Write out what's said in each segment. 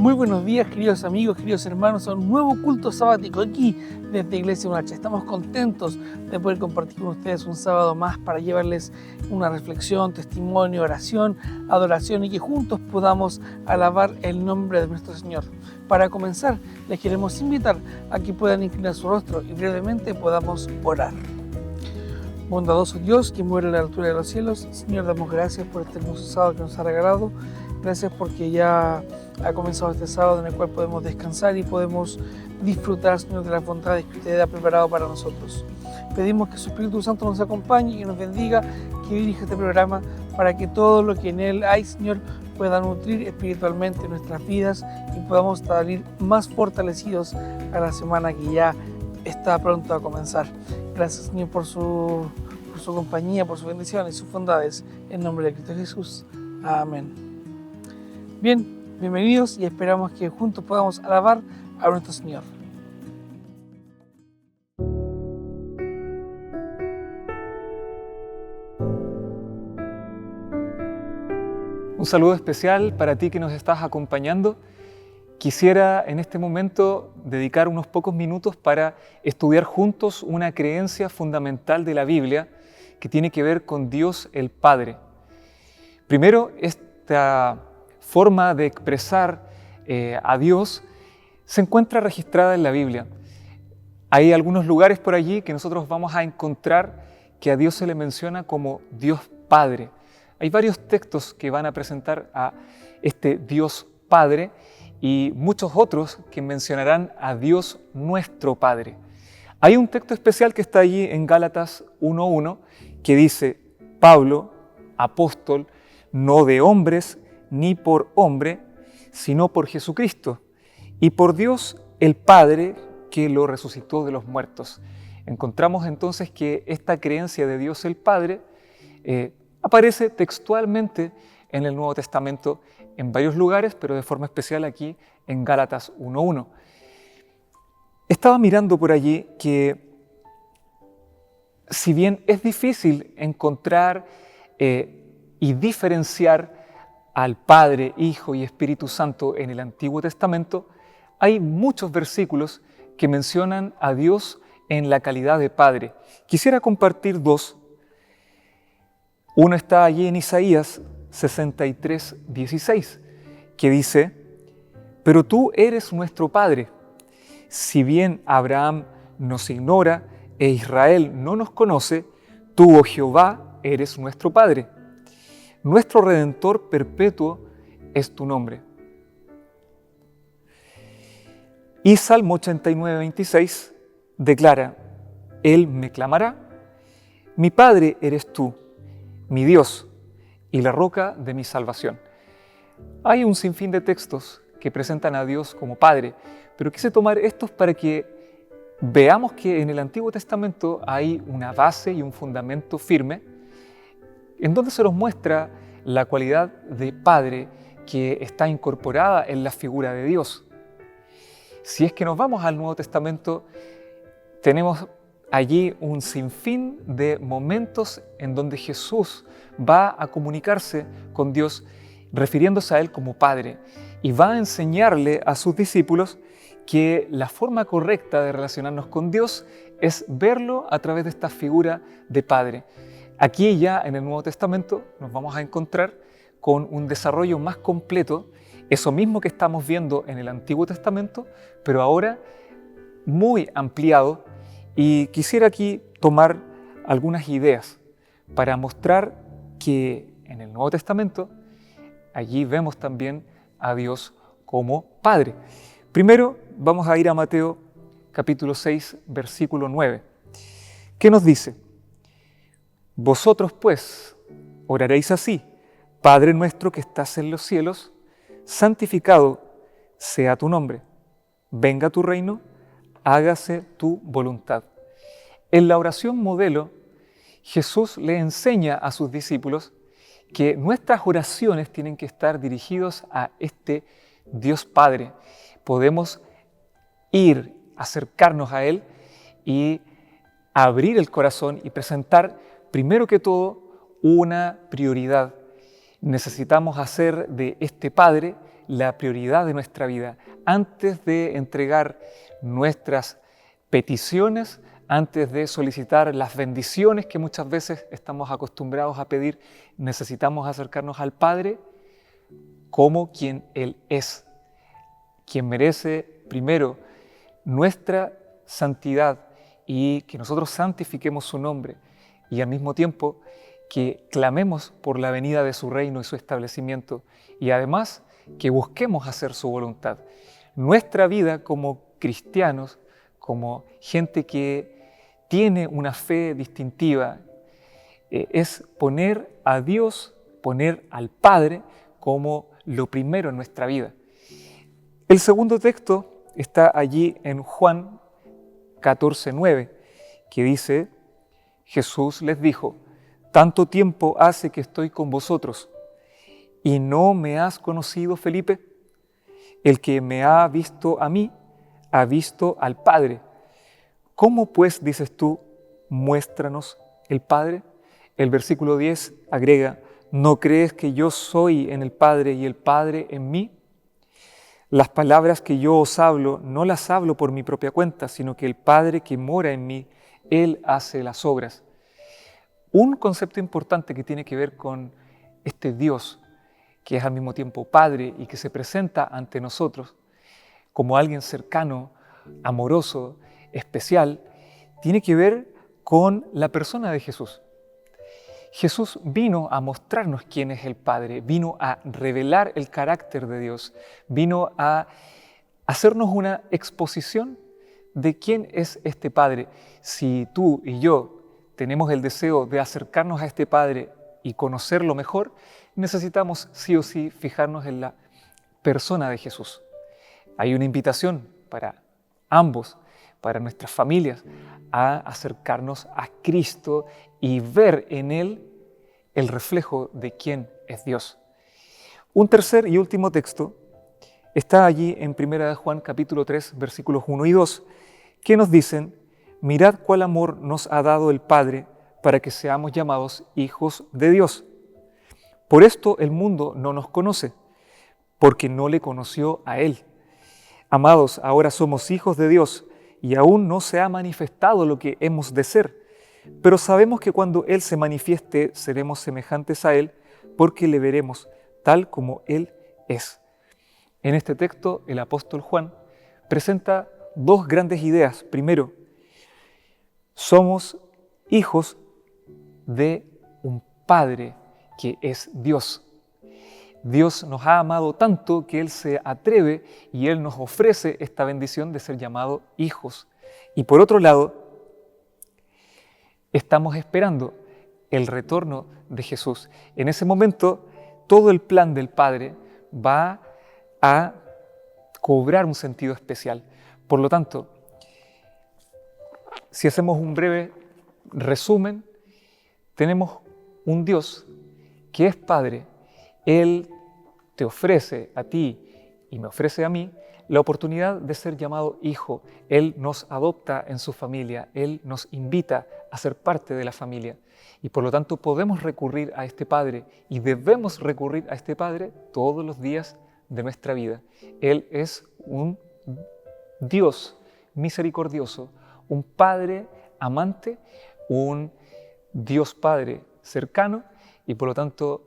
Muy buenos días, queridos amigos, queridos hermanos, a un nuevo culto sabático aquí desde Iglesia UNH. Estamos contentos de poder compartir con ustedes un sábado más para llevarles una reflexión, testimonio, oración, adoración y que juntos podamos alabar el nombre de nuestro Señor. Para comenzar, les queremos invitar a que puedan inclinar su rostro y brevemente podamos orar. Bondadoso Dios, que muere a la altura de los cielos, Señor, damos gracias por este hermoso sábado que nos ha regalado. Gracias porque ya ha comenzado este sábado en el cual podemos descansar y podemos disfrutar, Señor, de las bondades que usted ha preparado para nosotros. Pedimos que su Espíritu Santo nos acompañe y que nos bendiga, que dirija este programa para que todo lo que en él hay, Señor, pueda nutrir espiritualmente nuestras vidas y podamos salir más fortalecidos a la semana que ya está pronto a comenzar. Gracias, Señor, por su compañía, por sus bendiciones y sus bondades. En nombre de Cristo Jesús. Amén. Bien, bienvenidos y esperamos que juntos podamos alabar a nuestro Señor. Un saludo especial para ti que nos estás acompañando. Quisiera en este momento dedicar unos pocos minutos para estudiar juntos una creencia fundamental de la Biblia que tiene que ver con Dios el Padre. Primero, esta forma de expresar a Dios se encuentra registrada en la Biblia. Hay algunos lugares por allí que nosotros vamos a encontrar que a Dios se le menciona como Dios Padre. Hay varios textos que van a presentar a este Dios Padre y muchos otros que mencionarán a Dios nuestro Padre. Hay un texto especial que está allí en Gálatas 1:1 que dice: Pablo, apóstol, no de hombres ni por hombre, sino por Jesucristo y por Dios el Padre que lo resucitó de los muertos. Encontramos entonces que esta creencia de Dios el Padre aparece textualmente en el Nuevo Testamento en varios lugares, pero de forma especial aquí en Gálatas 1:1. Estaba mirando por allí que si bien es difícil encontrar y diferenciar al Padre, Hijo y Espíritu Santo en el Antiguo Testamento, hay muchos versículos que mencionan a Dios en la calidad de Padre. Quisiera compartir dos. Uno está allí en Isaías 63:16, que dice: Pero tú eres nuestro Padre. Si bien Abraham nos ignora e Israel no nos conoce, tú, oh Jehová, eres nuestro Padre. Nuestro Redentor perpetuo es tu nombre. Y Salmo 89:26 declara: Él me clamará, mi Padre eres tú, mi Dios y la roca de mi salvación. Hay un sinfín de textos que presentan a Dios como Padre, pero quise tomar estos para que veamos que en el Antiguo Testamento hay una base y un fundamento firme en donde se nos muestra la cualidad de Padre que está incorporada en la figura de Dios. Si es que nos vamos al Nuevo Testamento, tenemos allí un sinfín de momentos en donde Jesús va a comunicarse con Dios refiriéndose a Él como Padre y va a enseñarle a sus discípulos que la forma correcta de relacionarnos con Dios es verlo a través de esta figura de Padre. Aquí ya en el Nuevo Testamento nos vamos a encontrar con un desarrollo más completo, eso mismo que estamos viendo en el Antiguo Testamento, pero ahora muy ampliado, y quisiera aquí tomar algunas ideas para mostrar que en el Nuevo Testamento allí vemos también a Dios como Padre. Primero vamos a ir a Mateo capítulo 6, versículo 9, que nos dice: Vosotros pues oraréis así: Padre nuestro que estás en los cielos, santificado sea tu nombre, venga tu reino, hágase tu voluntad. En la oración modelo, Jesús le enseña a sus discípulos que nuestras oraciones tienen que estar dirigidas a este Dios Padre. Podemos ir, acercarnos a Él y abrir el corazón y presentar, primero que todo, una prioridad. Necesitamos hacer de este Padre la prioridad de nuestra vida. Antes de entregar nuestras peticiones, antes de solicitar las bendiciones que muchas veces estamos acostumbrados a pedir, necesitamos acercarnos al Padre como quien Él es, quien merece primero nuestra santidad y que nosotros santifiquemos su nombre y al mismo tiempo que clamemos por la venida de su reino y su establecimiento y además que busquemos hacer su voluntad. Nuestra vida como cristianos, como gente que tiene una fe distintiva, es poner a Dios, poner al Padre como lo primero en nuestra vida. El segundo texto está allí en Juan 14:9, que dice: Jesús les dijo: «Tanto tiempo hace que estoy con vosotros, ¿y no me has conocido, Felipe? El que me ha visto a mí, ha visto al Padre. ¿Cómo pues dices tú, muéstranos el Padre?» El versículo 10 agrega: ¿no crees que yo soy en el Padre y el Padre en mí? Las palabras que yo os hablo, no las hablo por mi propia cuenta, sino que el Padre que mora en mí, Él hace las obras. Un concepto importante que tiene que ver con este Dios, que es al mismo tiempo Padre y que se presenta ante nosotros como alguien cercano, amoroso, especial, tiene que ver con la persona de Jesús. Jesús vino a mostrarnos quién es el Padre, vino a revelar el carácter de Dios, vino a hacernos una exposición de quién es este Padre. Si tú y yo tenemos el deseo de acercarnos a este Padre y conocerlo mejor, necesitamos sí o sí fijarnos en la persona de Jesús. Hay una invitación para ambos, para nuestras familias, a acercarnos a Cristo y ver en Él el reflejo de quién es Dios. Un tercer y último texto está allí en 1 Juan capítulo 3, versículos 1 y 2, que nos dicen: «Mirad cuál amor nos ha dado el Padre para que seamos llamados hijos de Dios. Por esto el mundo no nos conoce, porque no le conoció a Él. Amados, ahora somos hijos de Dios, y aún no se ha manifestado lo que hemos de ser, pero sabemos que cuando Él se manifieste seremos semejantes a Él, porque le veremos tal como Él es». En este texto el apóstol Juan presenta dos grandes ideas. Primero, somos hijos de un Padre que es Dios. Dios nos ha amado tanto que Él se atreve y Él nos ofrece esta bendición de ser llamados hijos. Y por otro lado, estamos esperando el retorno de Jesús. En ese momento, todo el plan del Padre va a cobrar un sentido especial. Por lo tanto, si hacemos un breve resumen, tenemos un Dios que es Padre. Él te ofrece a ti y me ofrece a mí la oportunidad de ser llamado hijo. Él nos adopta en su familia, Él nos invita a ser parte de la familia. Y por lo tanto podemos recurrir a este Padre y debemos recurrir a este Padre todos los días de nuestra vida. Él es un Dios misericordioso, un Padre amante, un Dios Padre cercano, y por lo tanto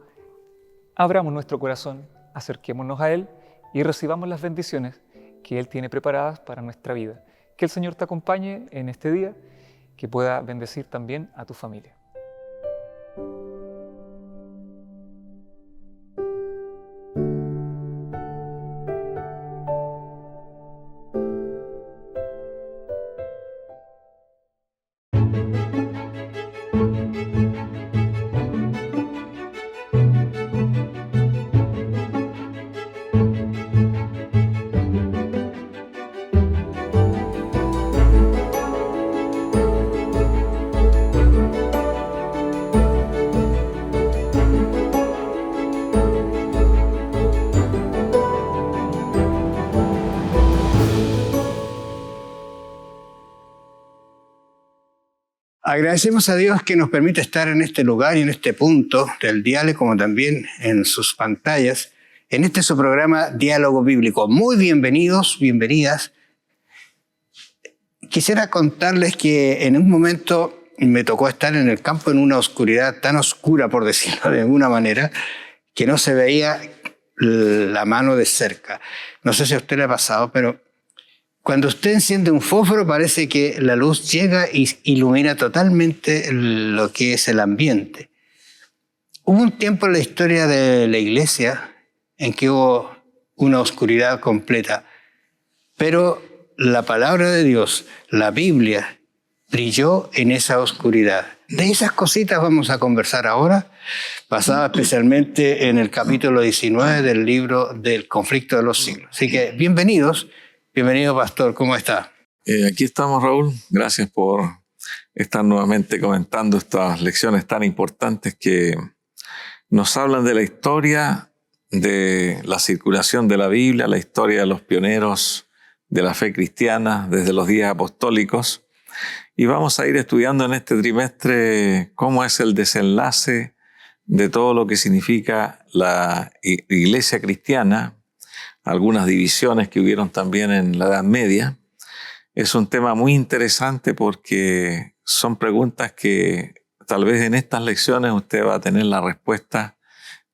abramos nuestro corazón, acerquémonos a Él y recibamos las bendiciones que Él tiene preparadas para nuestra vida. Que el Señor te acompañe en este día, que pueda bendecir también a tu familia. Agradecemos a Dios que nos permite estar en este lugar y en este punto del diálogo, como también en sus pantallas, en este su programa Diálogo Bíblico. Muy bienvenidos, bienvenidas. Quisiera contarles que en un momento me tocó estar en el campo en una oscuridad tan oscura, por decirlo de alguna manera, que no se veía la mano de cerca. No sé si a usted le ha pasado, pero cuando usted enciende un fósforo parece que la luz llega y ilumina totalmente lo que es el ambiente. Hubo un tiempo en la historia de la iglesia en que hubo una oscuridad completa, pero la palabra de Dios, la Biblia, brilló en esa oscuridad. De esas cositas vamos a conversar ahora, basada especialmente en el capítulo 19 del libro del Conflicto de los Siglos. Así que bienvenido, pastor, ¿cómo está? Aquí estamos, Raúl. Gracias por estar nuevamente comentando estas lecciones tan importantes que nos hablan de la historia, de la circulación de la Biblia, la historia de los pioneros de la fe cristiana desde los días apostólicos. Y vamos a ir estudiando en este trimestre cómo es el desenlace de todo lo que significa la iglesia cristiana, algunas divisiones que hubieron también en la Edad Media. Es un tema muy interesante porque son preguntas que tal vez en estas lecciones usted va a tener la respuesta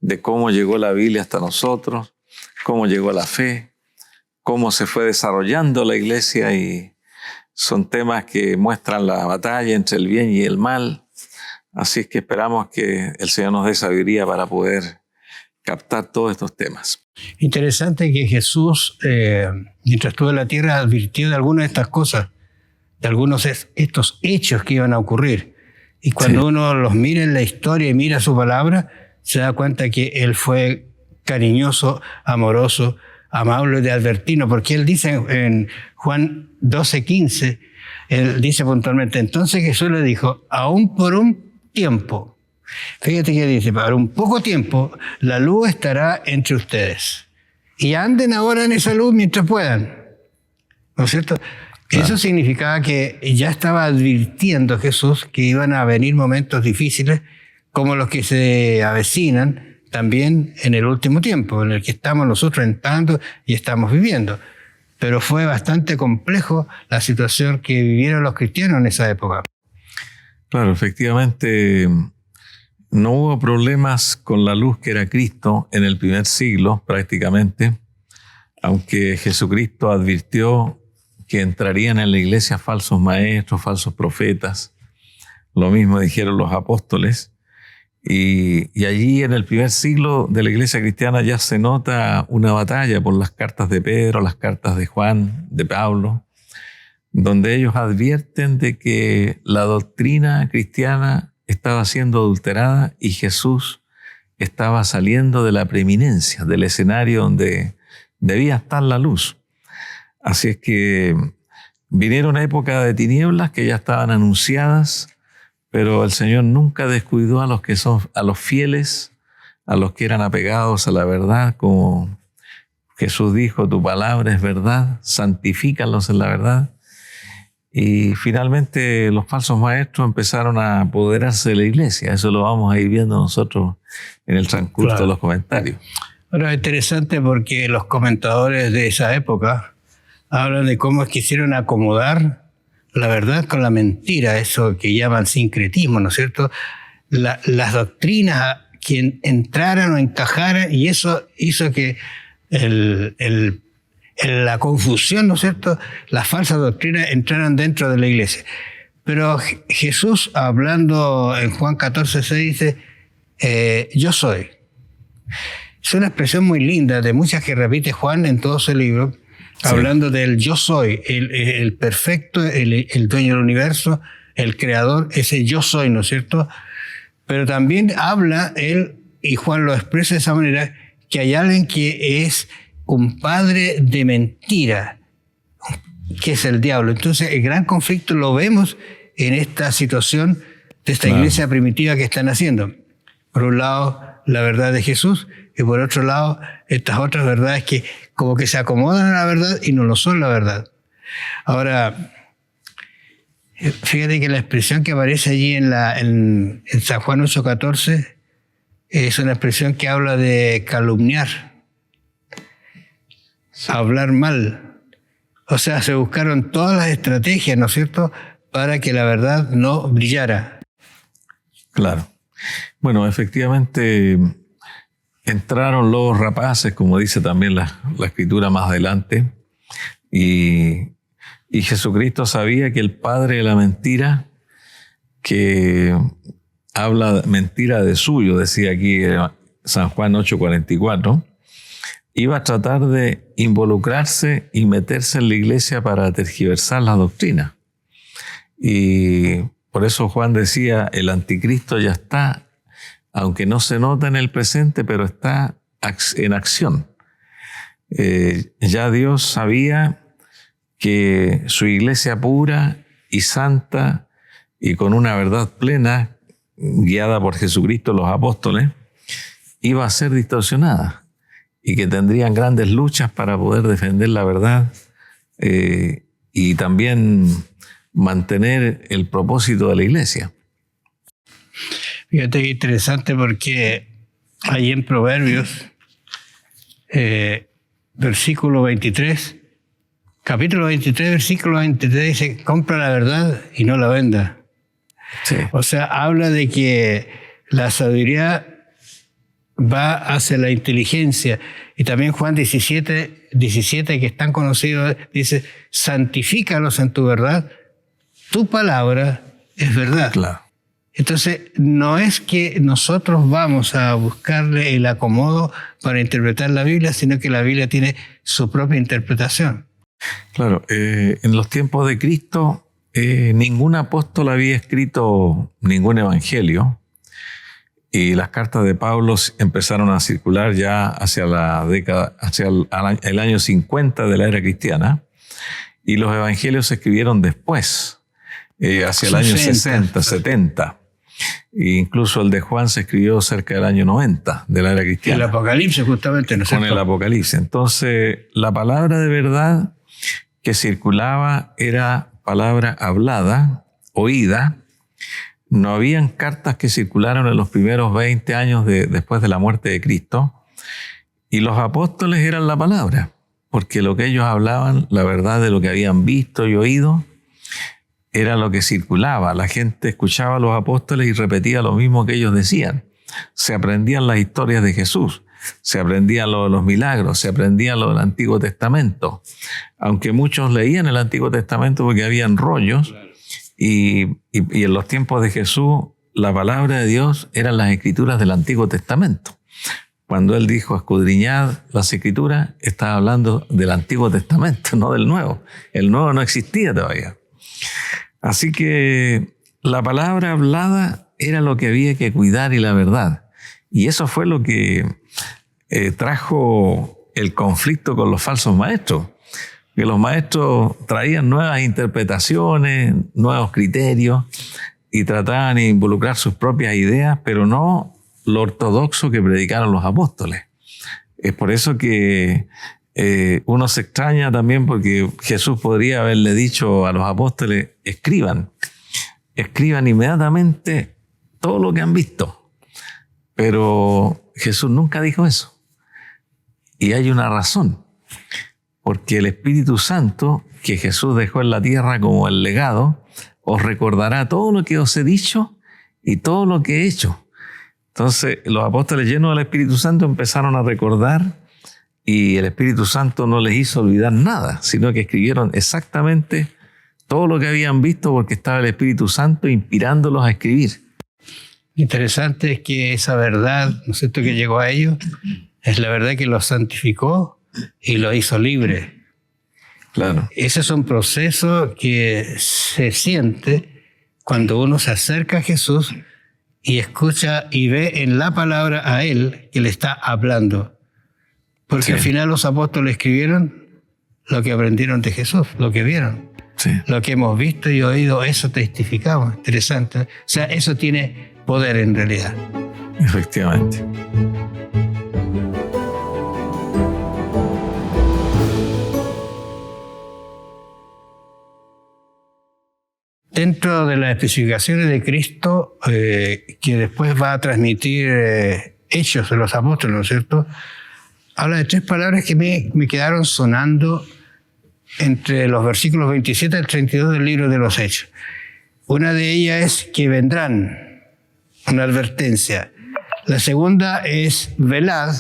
de cómo llegó la Biblia hasta nosotros, cómo llegó la fe, cómo se fue desarrollando la iglesia, y son temas que muestran la batalla entre el bien y el mal. Así es que esperamos que el Señor nos dé sabiduría para poder captar todos estos temas. Interesante que Jesús, mientras estuvo en la tierra, advirtió de algunas de estas cosas, de algunos de estos hechos que iban a ocurrir. Y cuando uno los mira en la historia y mira su palabra, se da cuenta que Él fue cariñoso, amoroso, amable de advertirnos, porque Él dice en Juan 12:15, Él dice puntualmente, entonces Jesús le dijo, aún por un tiempo, fíjate que dice, por un poco tiempo, la luz estará entre ustedes. Y anden ahora en esa luz mientras puedan. ¿No es cierto? Claro. Eso significaba que ya estaba advirtiendo Jesús que iban a venir momentos difíciles como los que se avecinan también en el último tiempo, en el que estamos nosotros entrando y estamos viviendo. Pero fue bastante complejo la situación que vivieron los cristianos en esa época. Claro, efectivamente, no hubo problemas con la luz que era Cristo en el primer siglo, prácticamente, aunque Jesucristo advirtió que entrarían en la iglesia falsos maestros, falsos profetas. Lo mismo dijeron los apóstoles. Y allí en el primer siglo de la iglesia cristiana ya se nota una batalla por las cartas de Pedro, las cartas de Juan, de Pablo, donde ellos advierten de que la doctrina cristiana estaba siendo adulterada y Jesús estaba saliendo de la preeminencia, del escenario donde debía estar la luz. Así es que vinieron una época de tinieblas que ya estaban anunciadas, pero el Señor nunca descuidó a los fieles, a los que eran apegados a la verdad, como Jesús dijo, tu palabra es verdad, santifícalos en la verdad. Y finalmente los falsos maestros empezaron a apoderarse de la iglesia. Eso lo vamos a ir viendo nosotros en el transcurso de los comentarios. Ahora es interesante porque los comentadores de esa época hablan de cómo quisieron acomodar la verdad con la mentira, eso que llaman sincretismo, ¿no es cierto? Las doctrinas que entraran o encajaran, y eso hizo que la confusión, ¿no es cierto?, las falsas doctrinas entraran dentro de la iglesia. Pero Jesús, hablando en Juan 14:6, dice, yo soy. Es una expresión muy linda, de muchas que repite Juan en todo su libro, hablando del yo soy, el perfecto, el dueño del universo, el creador, ese yo soy, ¿no es cierto? Pero también habla él, y Juan lo expresa de esa manera, que hay alguien que es un padre de mentira, que es el diablo. Entonces el gran conflicto lo vemos en esta situación de esta iglesia primitiva que están haciendo. Por un lado, la verdad de Jesús, y por otro lado, estas otras verdades que como que se acomodan a la verdad y no lo son la verdad. Ahora, Fíjate que la expresión que aparece allí en San Juan 8:14 es una expresión que habla de calumniar, hablar mal. O sea, se buscaron todas las estrategias, ¿no es cierto?, para que la verdad no brillara. Claro. Bueno, efectivamente entraron lobos rapaces, como dice también la Escritura más adelante, y Jesucristo sabía que el padre de la mentira, que habla mentira de suyo, decía aquí San Juan 8:44, iba a tratar de involucrarse y meterse en la iglesia para tergiversar la doctrina. Y por eso Juan decía, el anticristo ya está, aunque no se nota en el presente, pero está en acción. Ya Dios sabía que su iglesia pura y santa y con una verdad plena, guiada por Jesucristo, los apóstoles, iba a ser distorsionada y que tendrían grandes luchas para poder defender la verdad y también mantener el propósito de la iglesia. Fíjate que interesante porque ahí en Proverbios, versículo 23, capítulo 23, versículo 23 dice, compra la verdad y no la venda. Sí. O sea, habla de que la sabiduría va hacia la inteligencia. Y también Juan 17, que es tan conocido, dice, santifícalos en tu verdad, tu palabra es verdad. Claro. Entonces, no es que nosotros vamos a buscarle el acomodo para interpretar la Biblia, sino que la Biblia tiene su propia interpretación. Claro, en los tiempos de Cristo, ningún apóstol había escrito ningún evangelio y las cartas de Pablo empezaron a circular ya hacia el año 50 de la era cristiana y los evangelios se escribieron después, hacia el año 60, 70. E incluso el de Juan se escribió cerca del año 90 de la era cristiana. El Apocalipsis justamente, ¿no es cierto? Con el Apocalipsis. Entonces, la palabra de verdad que circulaba era palabra hablada, oída. No habían cartas que circularon en los primeros 20 años después de la muerte de Cristo. Y los apóstoles eran la palabra, porque lo que ellos hablaban, la verdad de lo que habían visto y oído, era lo que circulaba. La gente escuchaba a los apóstoles y repetía lo mismo que ellos decían. Se aprendían las historias de Jesús, se aprendían los milagros, se aprendían lo del Antiguo Testamento. Aunque muchos leían el Antiguo Testamento porque habían rollos, y en los tiempos de Jesús la palabra de Dios eran las escrituras del Antiguo Testamento. Cuando él dijo escudriñad las escrituras, estaba hablando del Antiguo Testamento, no del Nuevo. El Nuevo no existía todavía. Así que la palabra hablada era lo que había que cuidar y la verdad. Y eso fue lo que trajo el conflicto con los falsos maestros. Que los maestros traían nuevas interpretaciones, nuevos criterios y trataban de involucrar sus propias ideas, pero no lo ortodoxo que predicaron los apóstoles. Es por eso que uno se extraña también porque Jesús podría haberle dicho a los apóstoles, escriban inmediatamente todo lo que han visto. Pero Jesús nunca dijo eso. Y hay una razón. Porque el Espíritu Santo que Jesús dejó en la tierra como el legado, os recordará todo lo que os he dicho y todo lo que he hecho. Entonces los apóstoles llenos del Espíritu Santo empezaron a recordar y el Espíritu Santo no les hizo olvidar nada, sino que escribieron exactamente todo lo que habían visto porque estaba el Espíritu Santo inspirándolos a escribir. Interesante es que esa verdad, ¿no es cierto?, que llegó a ellos, es la verdad que los santificó y lo hizo libre. Claro. Ese es un proceso que se siente cuando uno se acerca a Jesús y escucha y ve en la palabra a Él que le está hablando. Porque sí, al final los apóstoles escribieron lo que aprendieron de Jesús, lo que vieron. Sí. Lo que hemos visto y oído, eso testificamos. Interesante. O sea, eso tiene poder en realidad. Efectivamente. dentro de las especificaciones de Cristo, que después va a transmitir Hechos de los Apóstoles, ¿no es cierto?, habla de 3 palabras que me quedaron sonando entre los versículos 27 al 32 del libro de los Hechos. Una de ellas es que vendrán, una advertencia. La segunda es velad,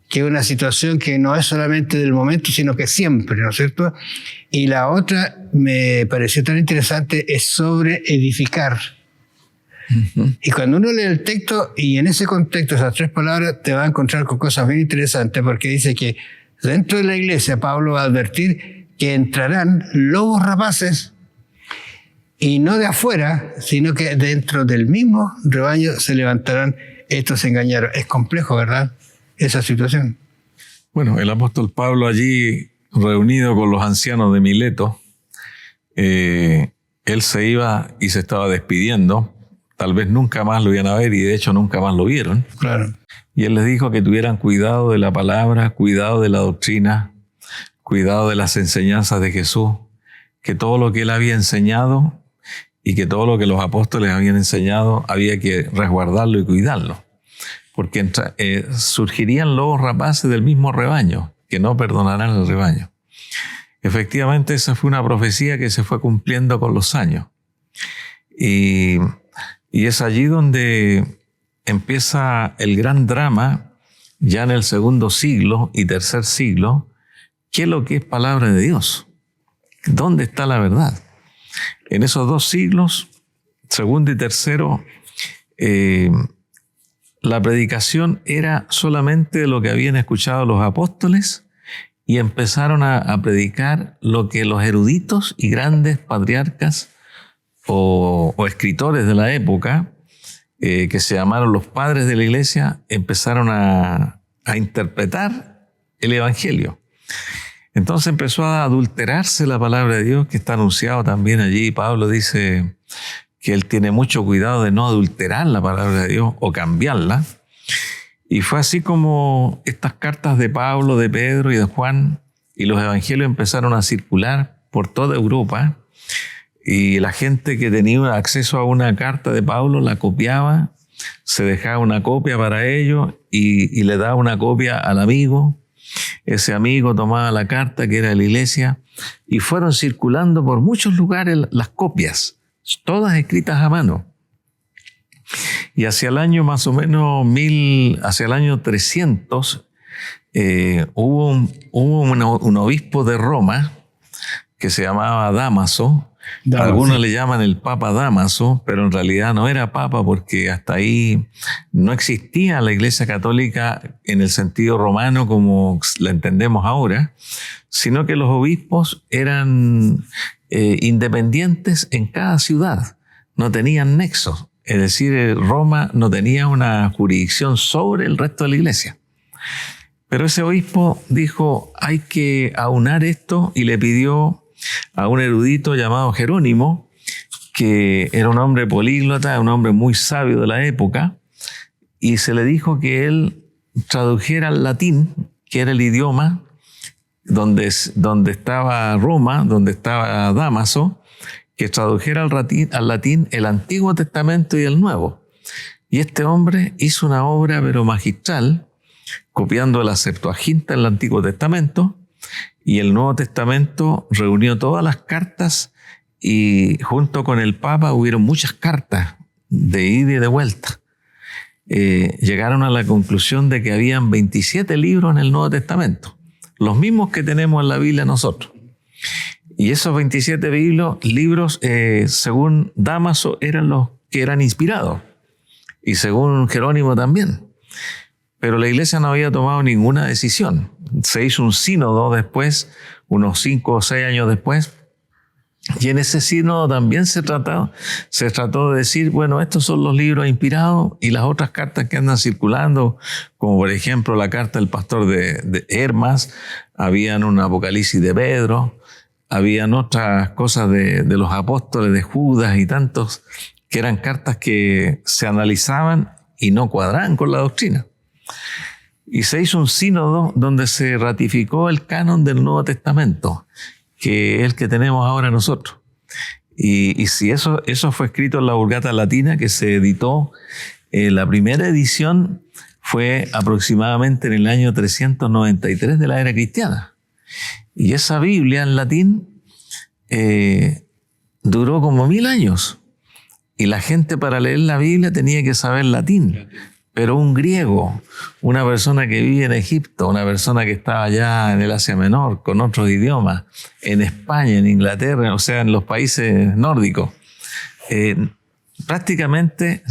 que es una situación que no es solamente del momento, sino que siempre, ¿no es cierto? Y la otra me pareció tan interesante, es sobre edificar. Uh-huh. Y cuando uno lee el texto, y en ese contexto, esas 3 palabras, te va a encontrar con cosas bien interesantes, porque dice que dentro de la iglesia, Pablo va a advertir que entrarán lobos rapaces, y no de afuera, sino que dentro del mismo rebaño se levantarán estos engañados. Es complejo, ¿verdad?, esa situación. Bueno, el apóstol Pablo allí, reunido con los ancianos de Mileto, él se iba y se estaba despidiendo. Tal vez nunca más lo iban a ver, y de hecho nunca más lo vieron. Claro. Y él les dijo que tuvieran cuidado de la palabra, cuidado de la doctrina, cuidado de las enseñanzas de Jesús, que todo lo que él había enseñado y que todo lo que los apóstoles habían enseñado había que resguardarlo y cuidarlo, porque surgirían lobos rapaces del mismo rebaño, que no perdonarán el rebaño. Efectivamente, esa fue una profecía que se fue cumpliendo con los años. Y es allí donde empieza el gran drama, ya en el 2º siglo y 3er siglo. ¿Qué es lo que es palabra de Dios? ¿Dónde está la verdad? En esos 2 siglos, 2º y 3º, la predicación era solamente lo que habían escuchado los apóstoles, y empezaron a predicar lo que los eruditos y grandes patriarcas o escritores de la época, que se llamaron los padres de la iglesia, empezaron a interpretar el evangelio. Entonces empezó a adulterarse la palabra de Dios, que está anunciado también allí. Pablo dice que él tiene mucho cuidado de no adulterar la palabra de Dios o cambiarla. Y fue así como estas cartas de Pablo, de Pedro y de Juan y los evangelios empezaron a circular por toda Europa. Y la gente que tenía acceso a una carta de Pablo la copiaba, se dejaba una copia para ellos y le daba una copia al amigo. Ese amigo tomaba la carta, que era de la iglesia, y fueron circulando por muchos lugares las copias, todas escritas a mano. Y hacia el año más o menos hacia el año 300, hubo un obispo de Roma que se llamaba Dámaso. Algunos le llaman el Papa Dámaso, pero en realidad no era papa, porque hasta ahí no existía la Iglesia Católica en el sentido romano como la entendemos ahora, sino que los obispos eran independientes en cada ciudad, no tenían nexos. Es decir, Roma no tenía una jurisdicción sobre el resto de la Iglesia. Pero ese obispo dijo, hay que aunar esto, y le pidió a un erudito llamado Jerónimo, que era un hombre políglota, un hombre muy sabio de la época, y se le dijo que él tradujera al latín, que era el idioma donde estaba Roma, donde estaba Dámaso, que tradujera al latín el Antiguo Testamento y el Nuevo. Y este hombre hizo una obra pero magistral, copiando la Septuaginta en el Antiguo Testamento, y el Nuevo Testamento reunió todas las cartas, y junto con el Papa hubieron muchas cartas de ida y de vuelta. Llegaron a la conclusión de que habían 27 libros en el Nuevo Testamento, los mismos que tenemos en la Biblia nosotros. Y esos 27 libros, según Dámaso, eran los que eran inspirados, y según Jerónimo también. Pero la iglesia no había tomado ninguna decisión. Se hizo un sínodo después, unos 5 o 6 años después, y en ese sínodo también se trató de decir, bueno, estos son los libros inspirados, y las otras cartas que andan circulando, como por ejemplo la carta del pastor de Hermas, habían un Apocalipsis de Pedro, habían otras cosas de los apóstoles, de Judas y tantos, que eran cartas que se analizaban y no cuadraban con la doctrina. Y se hizo un sínodo donde se ratificó el canon del Nuevo Testamento, que es el que tenemos ahora nosotros. Y si eso fue escrito en la Vulgata Latina, que se editó, la primera edición fue aproximadamente en el año 393 de la era cristiana. Y esa Biblia en latín duró como 1000 años. Y la gente para leer la Biblia tenía que saber latín. Pero un griego, una persona que vive en Egipto, una persona que estaba allá en el Asia Menor, con otros idiomas, en España, en Inglaterra, o sea, en los países nórdicos, prácticamente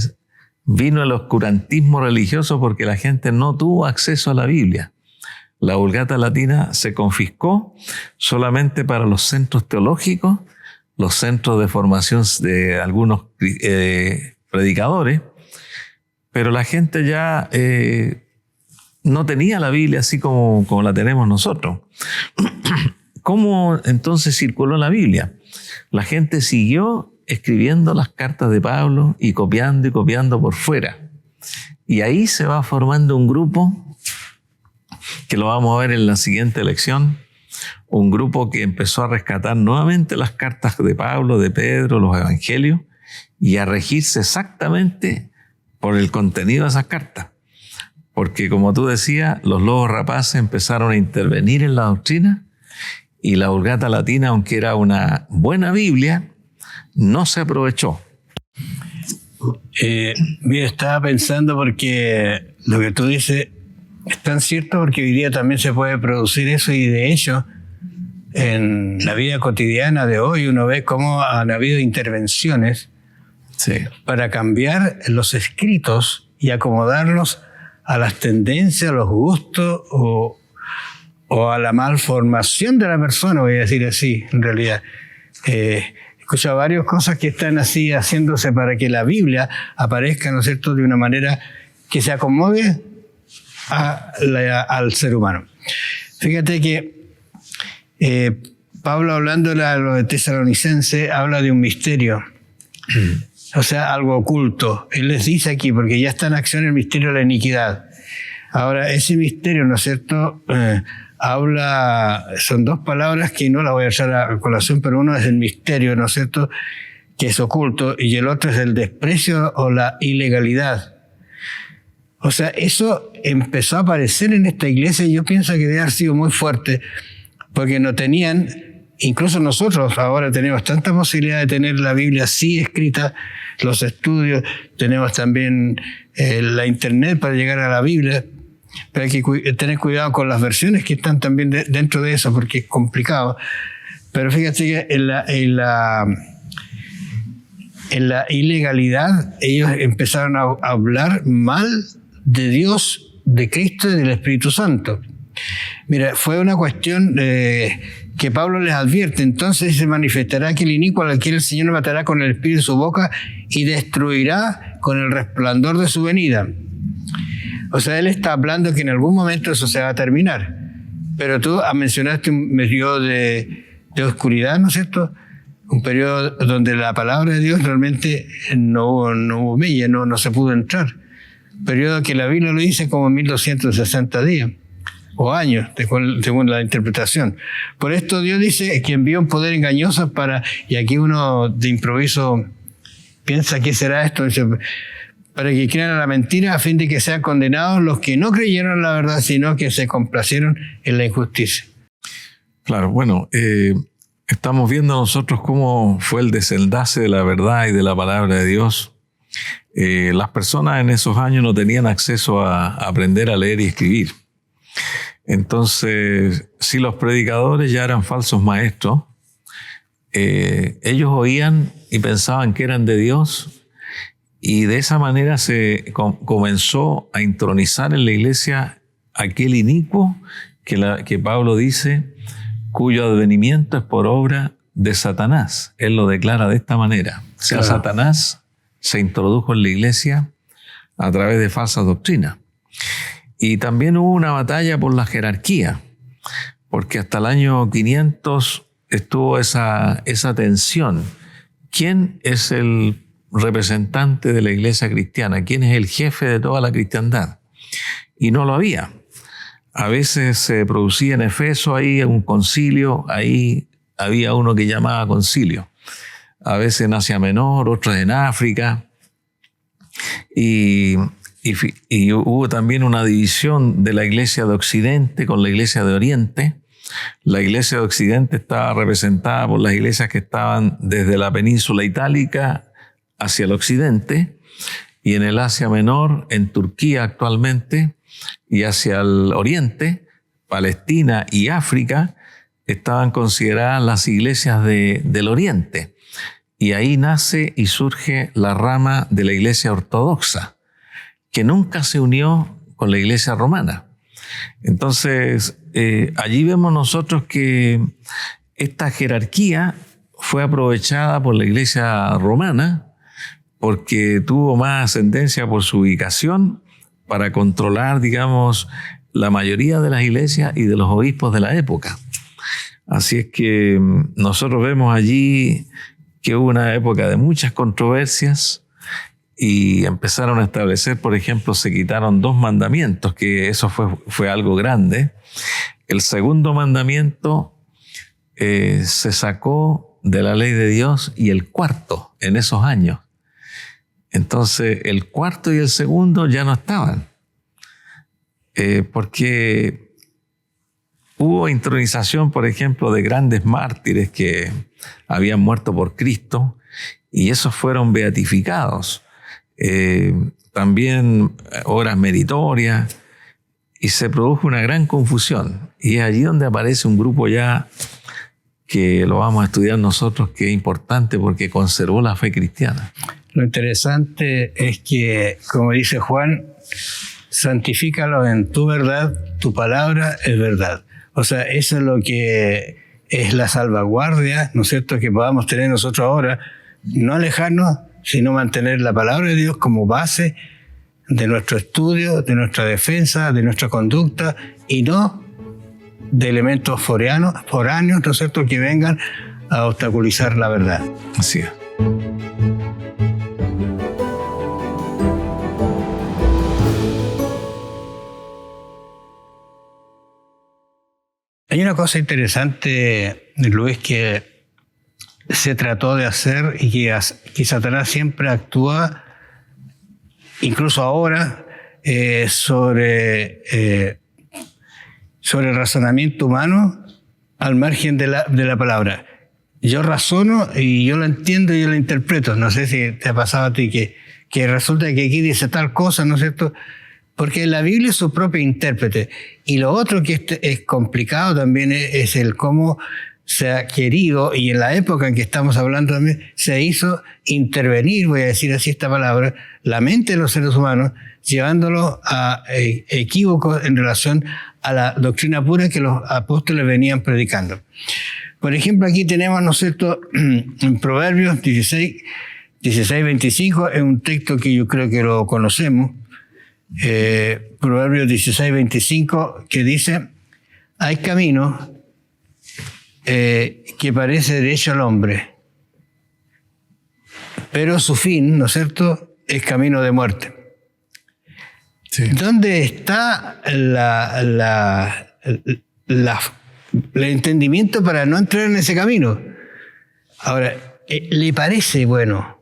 vino el oscurantismo religioso porque la gente no tuvo acceso a la Biblia. La Vulgata Latina se confiscó solamente para los centros teológicos, los centros de formación de algunos predicadores, pero la gente ya no tenía la Biblia así como la tenemos nosotros. ¿Cómo entonces circuló la Biblia? La gente siguió escribiendo las cartas de Pablo y copiando por fuera. Y ahí se va formando un grupo, que lo vamos a ver en la siguiente lección, un grupo que empezó a rescatar nuevamente las cartas de Pablo, de Pedro, los evangelios, y a regirse exactamente por el contenido de esas cartas. Porque, como tú decías, los lobos rapaces empezaron a intervenir en la doctrina y la Vulgata Latina, aunque era una buena Biblia, no se aprovechó. Mira, estaba pensando porque lo que tú dices es tan cierto, porque hoy día también se puede producir eso, y de hecho en la vida cotidiana de hoy uno ve cómo han habido intervenciones para cambiar los escritos y acomodarlos a las tendencias, a los gustos o a la malformación de la persona, voy a decir así, en realidad. He escuchado varias cosas que están así haciéndose para que la Biblia aparezca, ¿no es cierto?, de una manera que se acomode al ser humano. Fíjate que Pablo, hablando a los de Tesalonicenses, habla de un misterio. O sea, algo oculto. Él les dice aquí, porque ya está en acción el misterio de la iniquidad. Ahora, ese misterio, ¿no es cierto?, son dos palabras que no las voy a echar a colación, pero uno es el misterio, ¿no es cierto?, que es oculto, y el otro es el desprecio o la ilegalidad. O sea, eso empezó a aparecer en esta iglesia, y yo pienso que debe haber sido muy fuerte, porque no tenían, incluso nosotros ahora tenemos tanta posibilidad de tener la Biblia así escrita, los estudios, tenemos también la internet para llegar a la Biblia, pero hay que tener cuidado con las versiones que están también dentro de eso, porque es complicado. Pero fíjate que en la ilegalidad ellos empezaron a hablar mal de Dios, de Cristo y del Espíritu Santo. Mira, fue una cuestión que Pablo les advierte. Entonces se manifestará que el inicuo al que el Señor matará con el espíritu de su boca y destruirá con el resplandor de su venida. O sea, él está hablando que en algún momento eso se va a terminar. Pero tú mencionaste un periodo de oscuridad, ¿no es cierto? Un periodo donde la palabra de Dios realmente no hubo mella, no se pudo entrar. Un periodo que la Biblia lo dice como 1260 días o años, según la interpretación. Por esto Dios dice que envió un poder engañoso y aquí uno de improviso piensa, ¿qué será esto? Dice, para que crean a la mentira, a fin de que sean condenados los que no creyeron la verdad, sino que se complacieron en la injusticia. Claro, bueno, estamos viendo nosotros cómo fue el desenlace de la verdad y de la palabra de Dios. Las personas en esos años no tenían acceso a aprender a leer y escribir. Entonces, si los predicadores ya eran falsos maestros, ellos oían y pensaban que eran de Dios, y de esa manera se comenzó a intronizar en la iglesia aquel inicuo que Pablo dice, cuyo advenimiento es por obra de Satanás. Él lo declara de esta manera. O sea, claro, Satanás se introdujo en la iglesia a través de falsas doctrinas. Y también hubo una batalla por la jerarquía, porque hasta el año 500 estuvo esa tensión. ¿Quién es el representante de la iglesia cristiana? ¿Quién es el jefe de toda la cristiandad? Y no lo había. A veces se producía en Efeso ahí un concilio, ahí había uno que llamaba concilio. a veces en Asia Menor, otros en África. Y hubo también una división de la iglesia de Occidente con la iglesia de Oriente. La iglesia de Occidente estaba representada por las iglesias que estaban desde la península itálica hacia el occidente, y en el Asia Menor, en Turquía actualmente, y hacia el oriente, Palestina y África, estaban consideradas las iglesias del oriente. Y ahí nace y surge la rama de la iglesia ortodoxa, que nunca se unió con la iglesia romana. Entonces, allí vemos nosotros que esta jerarquía fue aprovechada por la iglesia romana porque tuvo más ascendencia por su ubicación para controlar, digamos, la mayoría de las iglesias y de los obispos de la época. Así es que nosotros vemos allí que hubo una época de muchas controversias y empezaron a establecer, por ejemplo, se quitaron 2 mandamientos, que eso fue algo grande. El segundo mandamiento se sacó de la ley de Dios, y el cuarto en esos años. Entonces, el cuarto y el segundo ya no estaban, porque hubo intronización, por ejemplo, de grandes mártires que habían muerto por Cristo, y esos fueron beatificados. También obras meritorias, y se produjo una gran confusión. Y es allí donde aparece un grupo ya que lo vamos a estudiar nosotros, que es importante porque conservó la fe cristiana. Lo interesante es que, como dice Juan, santifícalo en tu verdad, tu palabra es verdad. O sea, eso es lo que es la salvaguardia, ¿no es cierto?, que podamos tener nosotros ahora, no alejarnos, sino mantener la palabra de Dios como base de nuestro estudio, de nuestra defensa, de nuestra conducta, y no de elementos foráneos, ¿no es cierto?, que vengan a obstaculizar la verdad. Así es. Hay una cosa interesante, Luis, que se trató de hacer y que Satanás siempre actúa, incluso ahora, sobre el razonamiento humano al margen de la palabra. Yo razono y yo lo entiendo y yo lo interpreto. No sé si te ha pasado a ti que resulta que aquí dice tal cosa, ¿no es cierto? Porque la Biblia es su propio intérprete. Y lo otro que es complicado también es el cómo se ha querido, y en la época en que estamos hablando también, se hizo intervenir, voy a decir así esta palabra, la mente de los seres humanos, llevándolo a equívocos en relación a la doctrina pura que los apóstoles venían predicando. Por ejemplo, aquí tenemos, ¿no es cierto?, en Proverbios 16:25, es un texto que yo creo que lo conocemos, Proverbios 16:25, que dice: hay caminos que parece derecho al hombre, pero su fin, ¿no es cierto?, es camino de muerte. Sí. ¿Dónde está el entendimiento para no entrar en ese camino? Ahora, le parece bueno.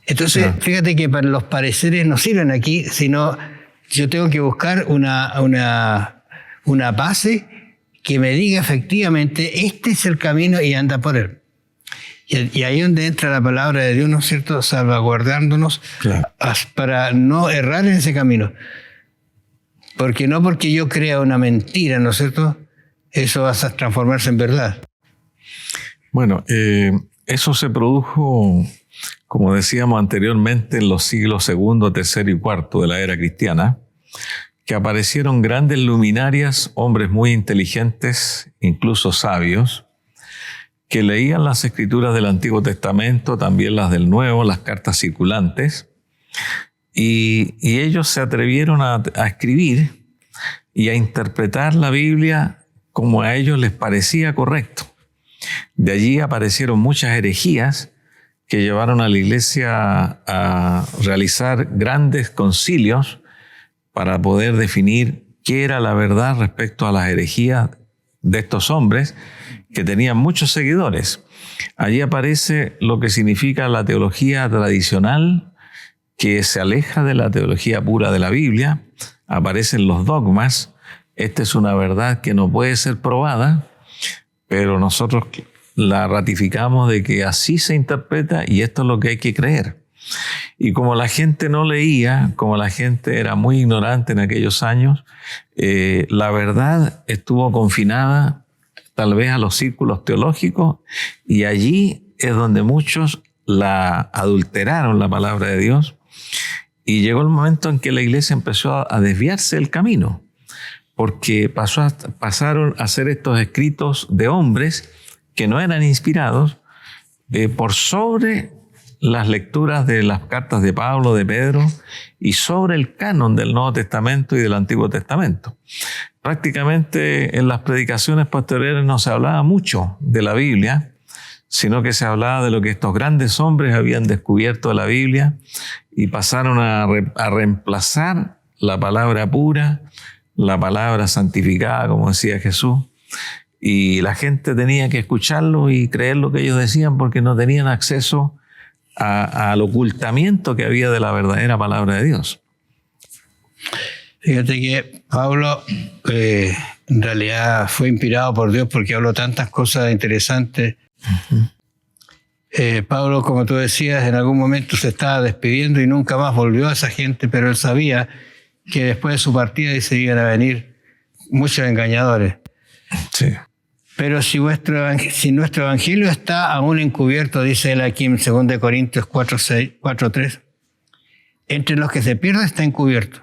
Entonces, sí, fíjate que para los pareceres no sirven aquí, sino yo tengo que buscar una base que me diga efectivamente este es el camino y anda por él. Y ahí es donde entra la palabra de Dios, ¿no es cierto?, salvaguardándonos, claro, para no errar en ese camino. Porque no porque yo crea una mentira, ¿no es cierto?, eso va a transformarse en verdad. Bueno, eso se produjo, como decíamos anteriormente, en los siglos II, III y IV de la era cristiana, que aparecieron grandes luminarias, hombres muy inteligentes, incluso sabios, que leían las escrituras del Antiguo Testamento, también las del Nuevo, las cartas circulantes, y ellos se atrevieron a escribir y a interpretar la Biblia como a ellos les parecía correcto. De allí aparecieron muchas herejías que llevaron a la iglesia a realizar grandes concilios para poder definir qué era la verdad respecto a las herejías de estos hombres que tenían muchos seguidores. Allí aparece lo que significa la teología tradicional, que se aleja de la teología pura de la Biblia. Aparecen los dogmas. Esta es una verdad que no puede ser probada, pero nosotros la ratificamos de que así se interpreta y esto es lo que hay que creer. Y como la gente no leía, como la gente era muy ignorante en aquellos años, la verdad estuvo confinada tal vez a los círculos teológicos, y allí es donde muchos la adulteraron, la palabra de Dios, y llegó el momento en que la iglesia empezó a desviarse del camino, porque pasaron a ser estos escritos de hombres que no eran inspirados por sobre las lecturas de las cartas de Pablo, de Pedro, y sobre el canon del Nuevo Testamento y del Antiguo Testamento. Prácticamente en las predicaciones posteriores no se hablaba mucho de la Biblia, sino que se hablaba de lo que estos grandes hombres habían descubierto de la Biblia, y pasaron a reemplazar la palabra pura, la palabra santificada, como decía Jesús, y la gente tenía que escucharlo y creer lo que ellos decían porque no tenían acceso al ocultamiento que había de la verdadera palabra de Dios. Fíjate que Pablo en realidad fue inspirado por Dios porque habló tantas cosas interesantes. Pablo, como tú decías, en algún momento se estaba despidiendo y nunca más volvió a esa gente, pero él sabía que después de su partida se iban a venir muchos engañadores. Sí. Pero si nuestro evangelio está aún encubierto, dice él aquí en 2 Corintios 4:3, entre los que se pierden está encubierto.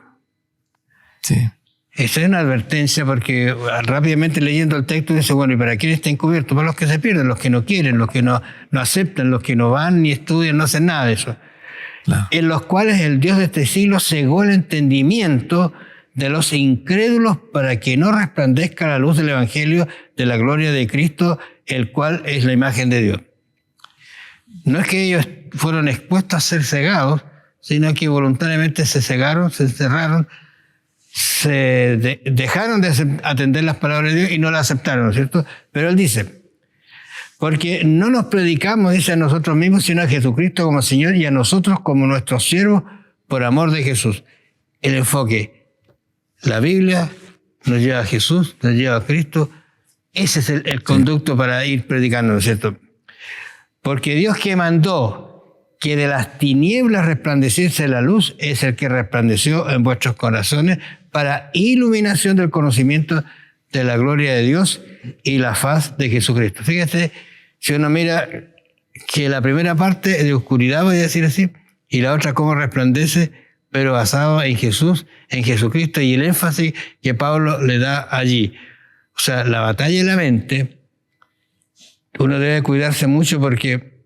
Sí. Esa es una advertencia porque rápidamente leyendo el texto dice, bueno, ¿y para quién está encubierto? Para los que se pierden, los que no quieren, los que no aceptan, los que no van ni estudian, no hacen nada de eso. Claro. En los cuales el Dios de este siglo cegó el entendimiento de los incrédulos para que no resplandezca la luz del Evangelio de la gloria de Cristo, el cual es la imagen de Dios. No es que ellos fueron expuestos a ser cegados, sino que voluntariamente se cegaron, se encerraron, dejaron de atender las palabras de Dios y no las aceptaron, ¿no es cierto? Pero él dice, porque no nos predicamos, dice, a nosotros mismos, sino a Jesucristo como Señor y a nosotros como nuestros siervos por amor de Jesús. El enfoque. La Biblia nos lleva a Jesús, nos lleva a Cristo. Ese es el conducto para ir predicando, ¿no es cierto? Porque Dios que mandó que de las tinieblas resplandeciese la luz es el que resplandeció en vuestros corazones para iluminación del conocimiento de la gloria de Dios y la faz de Jesucristo. Fíjate, si uno mira que la primera parte es de oscuridad, voy a decir así, y la otra cómo resplandece, pero basado en Jesús, en Jesucristo, y el énfasis que Pablo le da allí. O sea, la batalla de la mente, uno debe cuidarse mucho porque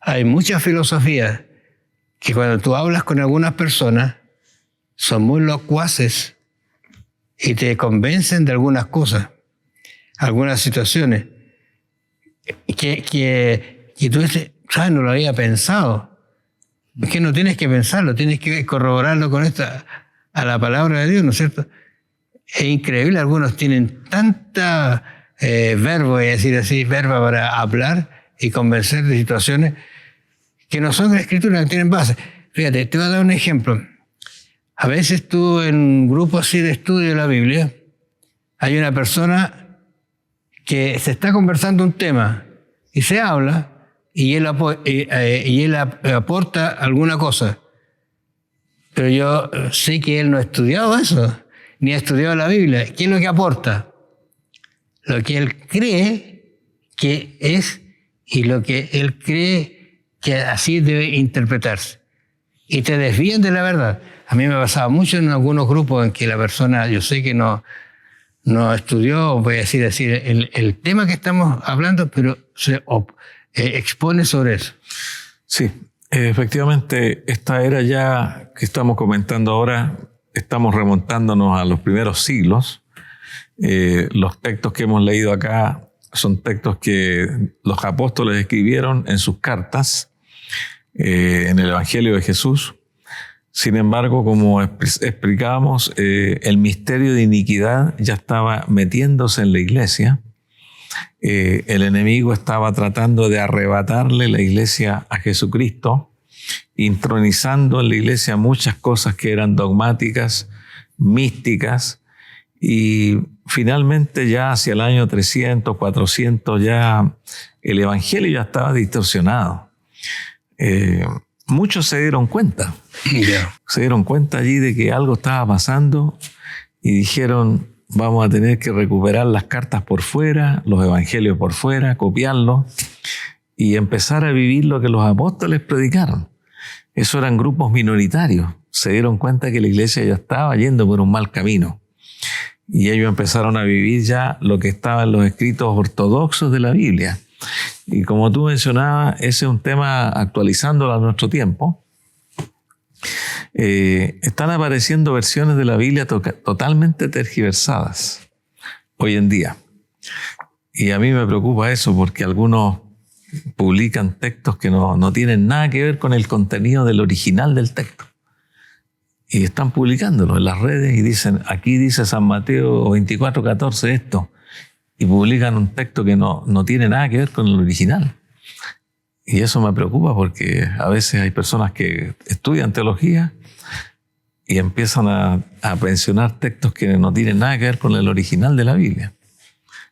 hay muchas filosofías que cuando tú hablas con algunas personas son muy locuaces y te convencen de algunas cosas, algunas situaciones, que tú dices, ¿sabes? No lo había pensado. Es que no tienes que pensarlo, tienes que corroborarlo con a la palabra de Dios, ¿no es cierto? Es increíble, algunos tienen tanta verbo, voy a decir así, verba para hablar y convencer de situaciones que no son de la Escritura, que tienen base. Fíjate, te voy a dar un ejemplo. A veces tú en un grupo así de estudio de la Biblia, hay una persona que se está conversando un tema y se habla, y él aporta alguna cosa. Pero yo sé que él no ha estudiado eso, ni ha estudiado la Biblia. ¿Qué es lo que aporta? Lo que él cree que es y lo que él cree que así debe interpretarse. Y te desvían de la verdad. A mí me pasaba mucho en algunos grupos en que la persona, yo sé que no estudió, voy a decir el tema que estamos hablando, pero se expone sobre eso. Sí, efectivamente, esta era ya que estamos comentando ahora, estamos remontándonos a los primeros siglos. Los textos que hemos leído acá son textos que los apóstoles escribieron en sus cartas, en el Evangelio de Jesús. Sin embargo, como explicábamos, el misterio de iniquidad ya estaba metiéndose en la iglesia. El enemigo estaba tratando de arrebatarle la iglesia a Jesucristo, intronizando en la iglesia muchas cosas que eran dogmáticas, místicas, y finalmente ya hacia el año 300, 400, ya el evangelio ya estaba distorsionado. Muchos se dieron cuenta. Se dieron cuenta allí de que algo estaba pasando y dijeron, vamos a tener que recuperar las cartas por fuera, los evangelios por fuera, copiarlos y empezar a vivir lo que los apóstoles predicaron. Eso eran grupos minoritarios. Se dieron cuenta que la iglesia ya estaba yendo por un mal camino. Y ellos empezaron a vivir ya lo que estaba en los escritos ortodoxos de la Biblia. Y como tú mencionabas, ese es un tema actualizándolo a nuestro tiempo. Están apareciendo versiones de la Biblia totalmente tergiversadas hoy en día. Y a mí me preocupa eso porque algunos publican textos que no tienen nada que ver con el contenido del original del texto. Y están publicándolo en las redes y dicen, aquí dice San Mateo 24:14 esto. Y publican un texto que no tiene nada que ver con el original. Y eso me preocupa porque a veces hay personas que estudian teología y empiezan a mencionar textos que no tienen nada que ver con el original de la Biblia.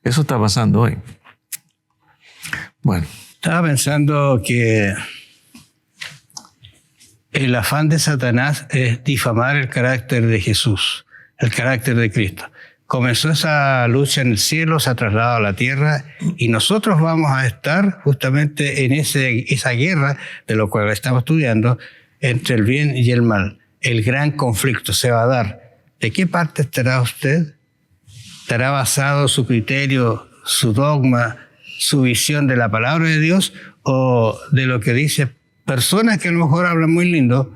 Eso está pasando hoy. Bueno. Estaba pensando que el afán de Satanás es difamar el carácter de Jesús, el carácter de Cristo. Comenzó esa lucha en el cielo, se ha trasladado a la tierra y nosotros vamos a estar justamente en esa guerra de lo cual estamos estudiando entre el bien y el mal. El gran conflicto se va a dar. ¿De qué parte estará usted? ¿Estará basado su criterio, su dogma, su visión de la palabra de Dios o de lo que dice personas que a lo mejor hablan muy lindo,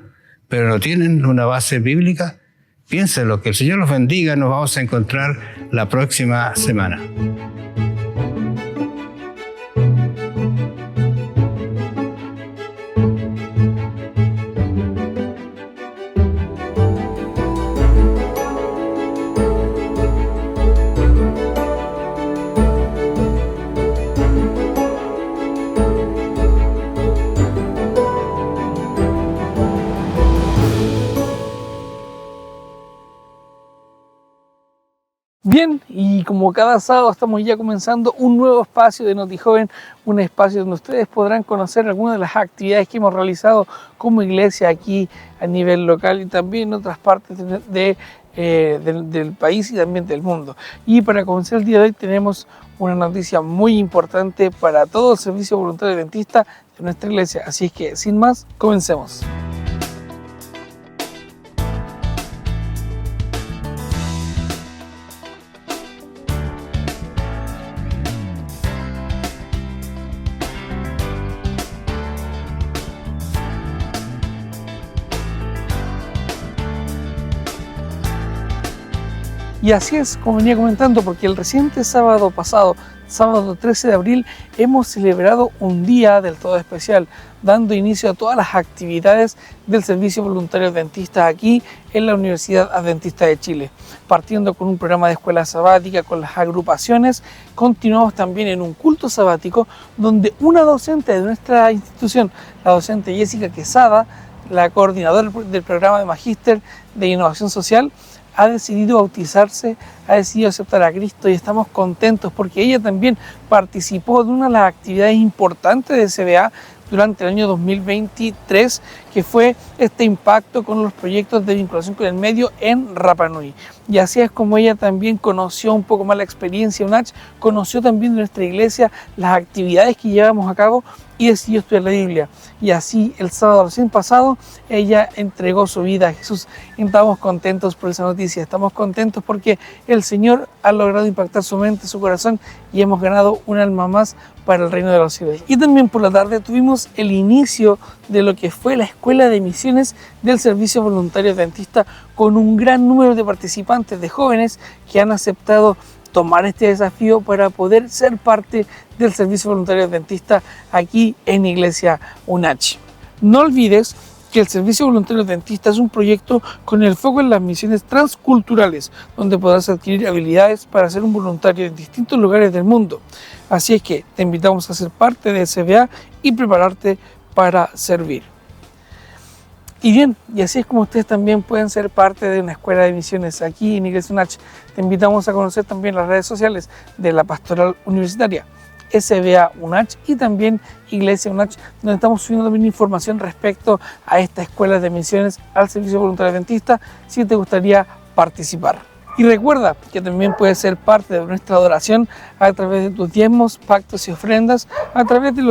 pero no tienen una base bíblica? Piénsenlo, que el Señor los bendiga. Nos vamos a encontrar la próxima semana. Bien, y como cada sábado estamos ya comenzando un nuevo espacio de NotiJoven, un espacio donde ustedes podrán conocer algunas de las actividades que hemos realizado como iglesia aquí a nivel local y también en otras partes del país y también del mundo. Y para comenzar el día de hoy tenemos una noticia muy importante para todo el servicio voluntario adventista de nuestra iglesia. Así es que, sin más, comencemos. Y así es como venía comentando, porque el reciente sábado pasado, sábado 13 de abril, hemos celebrado un día del todo especial, dando inicio a todas las actividades del Servicio Voluntario Adventista aquí en la Universidad Adventista de Chile. Partiendo con un programa de escuela sabática con las agrupaciones, continuamos también en un culto sabático donde una docente de nuestra institución, la docente Jessica Quesada, la coordinadora del programa de Magíster de Innovación Social, ha decidido bautizarse, ha decidido aceptar a Cristo y estamos contentos porque ella también participó de una de las actividades importantes de CBA durante el año 2023, que fue este impacto con los proyectos de vinculación con el medio en Rapa Nui. Y así es como ella también conoció un poco más la experiencia UNACH, conoció también de nuestra iglesia las actividades que llevamos a cabo y decidió estudiar la Biblia. Y así el sábado recién pasado ella entregó su vida a Jesús. Y estamos contentos por esa noticia, estamos contentos porque el Señor ha logrado impactar su mente, su corazón y hemos ganado un alma más para el reino de los cielos. Y también por la tarde tuvimos el inicio de lo que fue la Escuela de Misiones del Servicio Voluntario Adventista con un gran número de participantes, de jóvenes que han aceptado tomar este desafío para poder ser parte del Servicio Voluntario Adventista aquí en Iglesia UNACH. No olvides que el Servicio Voluntario Adventista es un proyecto con el foco en las misiones transculturales, donde podrás adquirir habilidades para ser un voluntario en distintos lugares del mundo. Así es que te invitamos a ser parte de SBA y prepararte para servir. Y bien, y así es como ustedes también pueden ser parte de una escuela de misiones aquí en Iglesia UNACH. Te invitamos a conocer también las redes sociales de la Pastoral Universitaria, SBA UNACH y también Iglesia UNACH, donde estamos subiendo también información respecto a esta escuela de misiones al Servicio Voluntario Adventista, si te gustaría participar. Y recuerda que también puedes ser parte de nuestra adoración a través de tus diezmos, pactos y ofrendas, a través de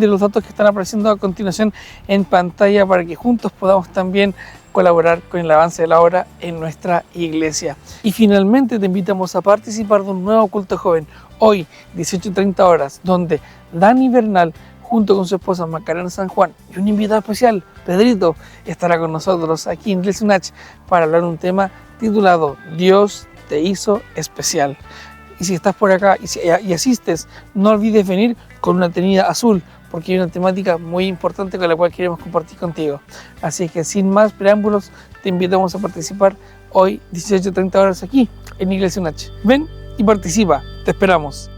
los datos que están apareciendo a continuación en pantalla, para que juntos podamos también colaborar con el avance de la obra en nuestra iglesia. Y finalmente te invitamos a participar de un nuevo culto joven, hoy 18:30 horas, donde Dani Bernal, junto con su esposa Macarena San Juan y un invitado especial, Pedrito, estará con nosotros aquí en Iglesia UNACH para hablar un tema titulado Dios te hizo especial. Y si estás por acá y asistes, no olvides venir con una tenida azul, porque hay una temática muy importante con la cual queremos compartir contigo. Así que sin más preámbulos, te invitamos a participar hoy 18:30 horas aquí en Iglesia UNACH. Ven y participa, te esperamos.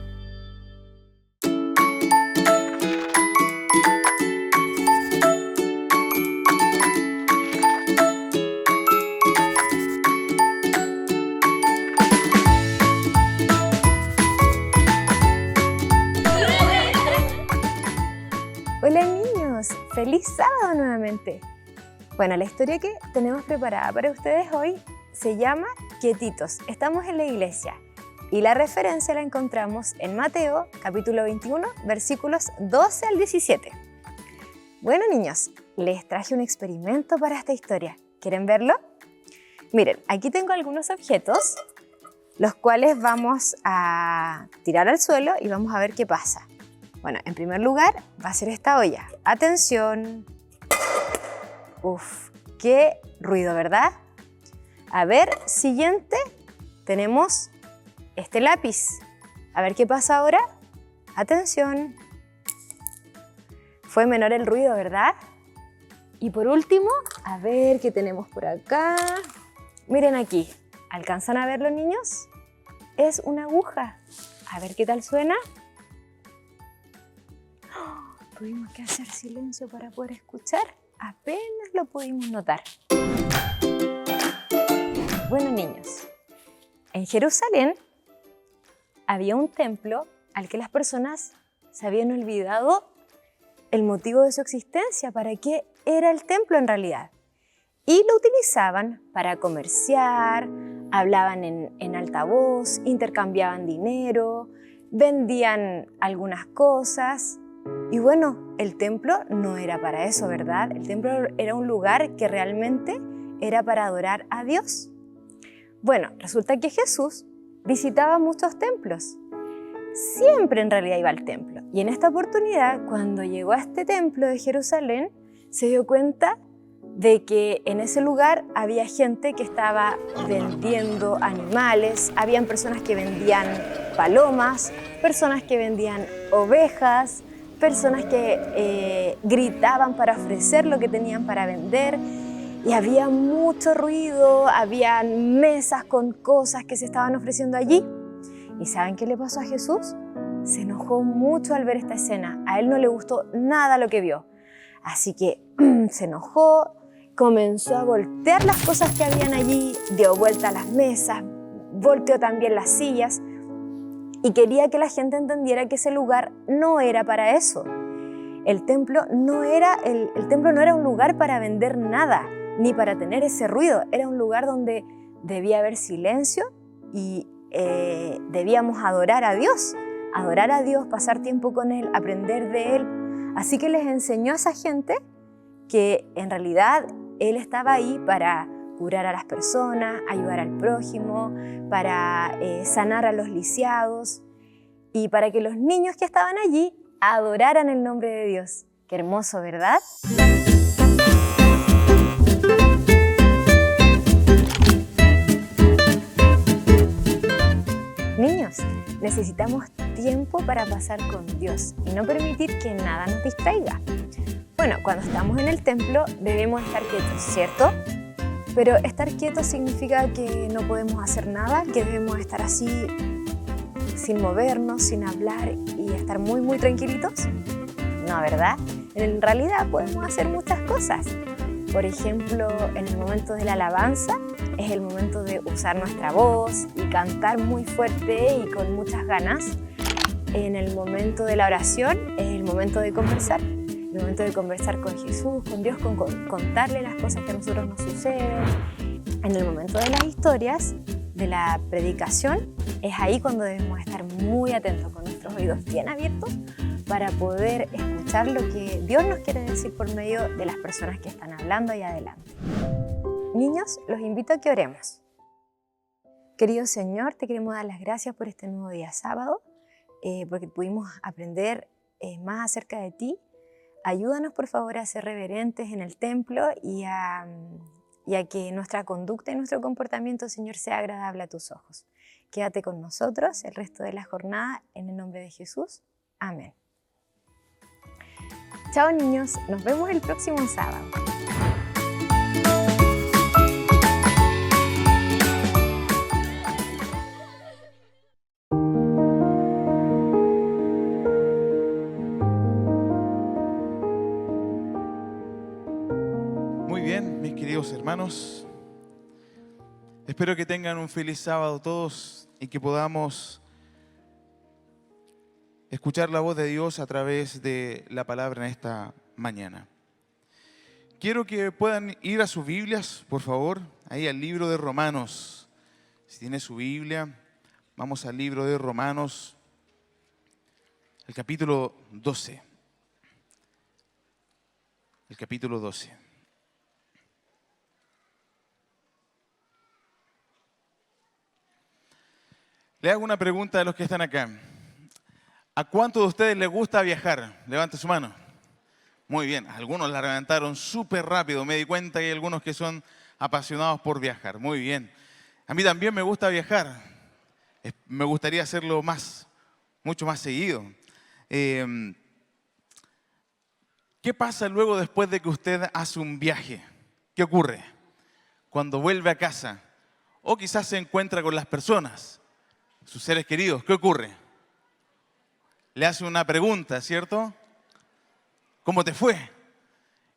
Hola niños, feliz sábado nuevamente. Bueno, la historia que tenemos preparada para ustedes hoy se llama Quietitos. Estamos en la iglesia y la referencia la encontramos en Mateo capítulo 21, versículos 12 al 17. Bueno niños, les traje un experimento para esta historia. ¿Quieren verlo? Miren, aquí tengo algunos objetos, los cuales vamos a tirar al suelo y vamos a ver qué pasa. Bueno, en primer lugar va a ser esta olla. Atención. Uf, qué ruido, ¿verdad? A ver, siguiente, tenemos este lápiz. A ver qué pasa ahora. Atención. Fue menor el ruido, ¿verdad? Y por último, a ver qué tenemos por acá. Miren aquí. ¿Alcanzan a verlo, niños? Es una aguja. A ver qué tal suena. Tuvimos que hacer silencio para poder escuchar. Apenas lo pudimos notar. Bueno, niños, en Jerusalén había un templo al que las personas se habían olvidado el motivo de su existencia, para qué era el templo en realidad. Y lo utilizaban para comerciar, hablaban en alta voz, intercambiaban dinero, vendían algunas cosas. Y bueno, el templo no era para eso, ¿verdad? El templo era un lugar que realmente era para adorar a Dios. Bueno, resulta que Jesús visitaba muchos templos. Siempre en realidad iba al templo. Y en esta oportunidad, cuando llegó a este templo de Jerusalén, se dio cuenta de que en ese lugar había gente que estaba vendiendo animales, habían personas que vendían palomas, personas que vendían ovejas, personas que gritaban para ofrecer lo que tenían para vender, y había mucho ruido, había mesas con cosas que se estaban ofreciendo allí. ¿Y saben qué le pasó a Jesús? Se enojó mucho al ver esta escena. A él no le gustó nada lo que vio. Así que se enojó, comenzó a voltear las cosas que habían allí, dio vuelta a las mesas, volteó también las sillas, y quería que la gente entendiera que ese lugar no era para eso. El templo no era un lugar para vender nada, ni para tener ese ruido. Era un lugar donde debía haber silencio y debíamos adorar a Dios, pasar tiempo con Él, aprender de Él. Así que les enseñó a esa gente que en realidad Él estaba ahí para curar a las personas, ayudar al prójimo, para sanar a los lisiados y para que los niños que estaban allí adoraran el nombre de Dios. Qué hermoso, ¿verdad? Niños, necesitamos tiempo para pasar con Dios y no permitir que nada nos distraiga. Bueno, bueno, cuando estamos en el templo debemos estar quietos, ¿cierto? Pero estar quietos significa que no podemos hacer nada, que debemos estar así sin movernos, sin hablar y estar muy, muy tranquilitos. No, ¿verdad? En realidad podemos hacer muchas cosas. Por ejemplo, en el momento de la alabanza es el momento de usar nuestra voz y cantar muy fuerte y con muchas ganas. En el momento de la oración es el momento de conversar. El momento de conversar con Jesús, con Dios, con contarle las cosas que a nosotros nos suceden. En el momento de las historias, de la predicación, es ahí cuando debemos estar muy atentos, con nuestros oídos bien abiertos, para poder escuchar lo que Dios nos quiere decir por medio de las personas que están hablando ahí adelante. Niños, los invito a que oremos. Querido Señor, te queremos dar las gracias por este nuevo día sábado, porque pudimos aprender más acerca de ti. Ayúdanos, por favor, a ser reverentes en el templo y a que nuestra conducta y nuestro comportamiento, Señor, sea agradable a tus ojos. Quédate con nosotros el resto de la jornada, en el nombre de Jesús. Amén. Chao, niños. Nos vemos el próximo sábado. Muy bien, mis queridos hermanos. Espero que tengan un feliz sábado todos y que podamos escuchar la voz de Dios a través de la palabra en esta mañana. Quiero que puedan ir a sus Biblias, por favor, ahí al libro de Romanos. Si tiene su Biblia, vamos al libro de Romanos, el capítulo 12. El capítulo 12. Le hago una pregunta a los que están acá. ¿A cuántos de ustedes les gusta viajar? Levante su mano. Muy bien, algunos la levantaron súper rápido. Me di cuenta que hay algunos que son apasionados por viajar. Muy bien. A mí también me gusta viajar. Me gustaría hacerlo mucho más seguido. ¿Qué pasa luego después de que usted hace un viaje? ¿Qué ocurre? Cuando vuelve a casa o quizás se encuentra con las personas, sus seres queridos, ¿qué ocurre? Le hace una pregunta, ¿cierto? ¿Cómo te fue?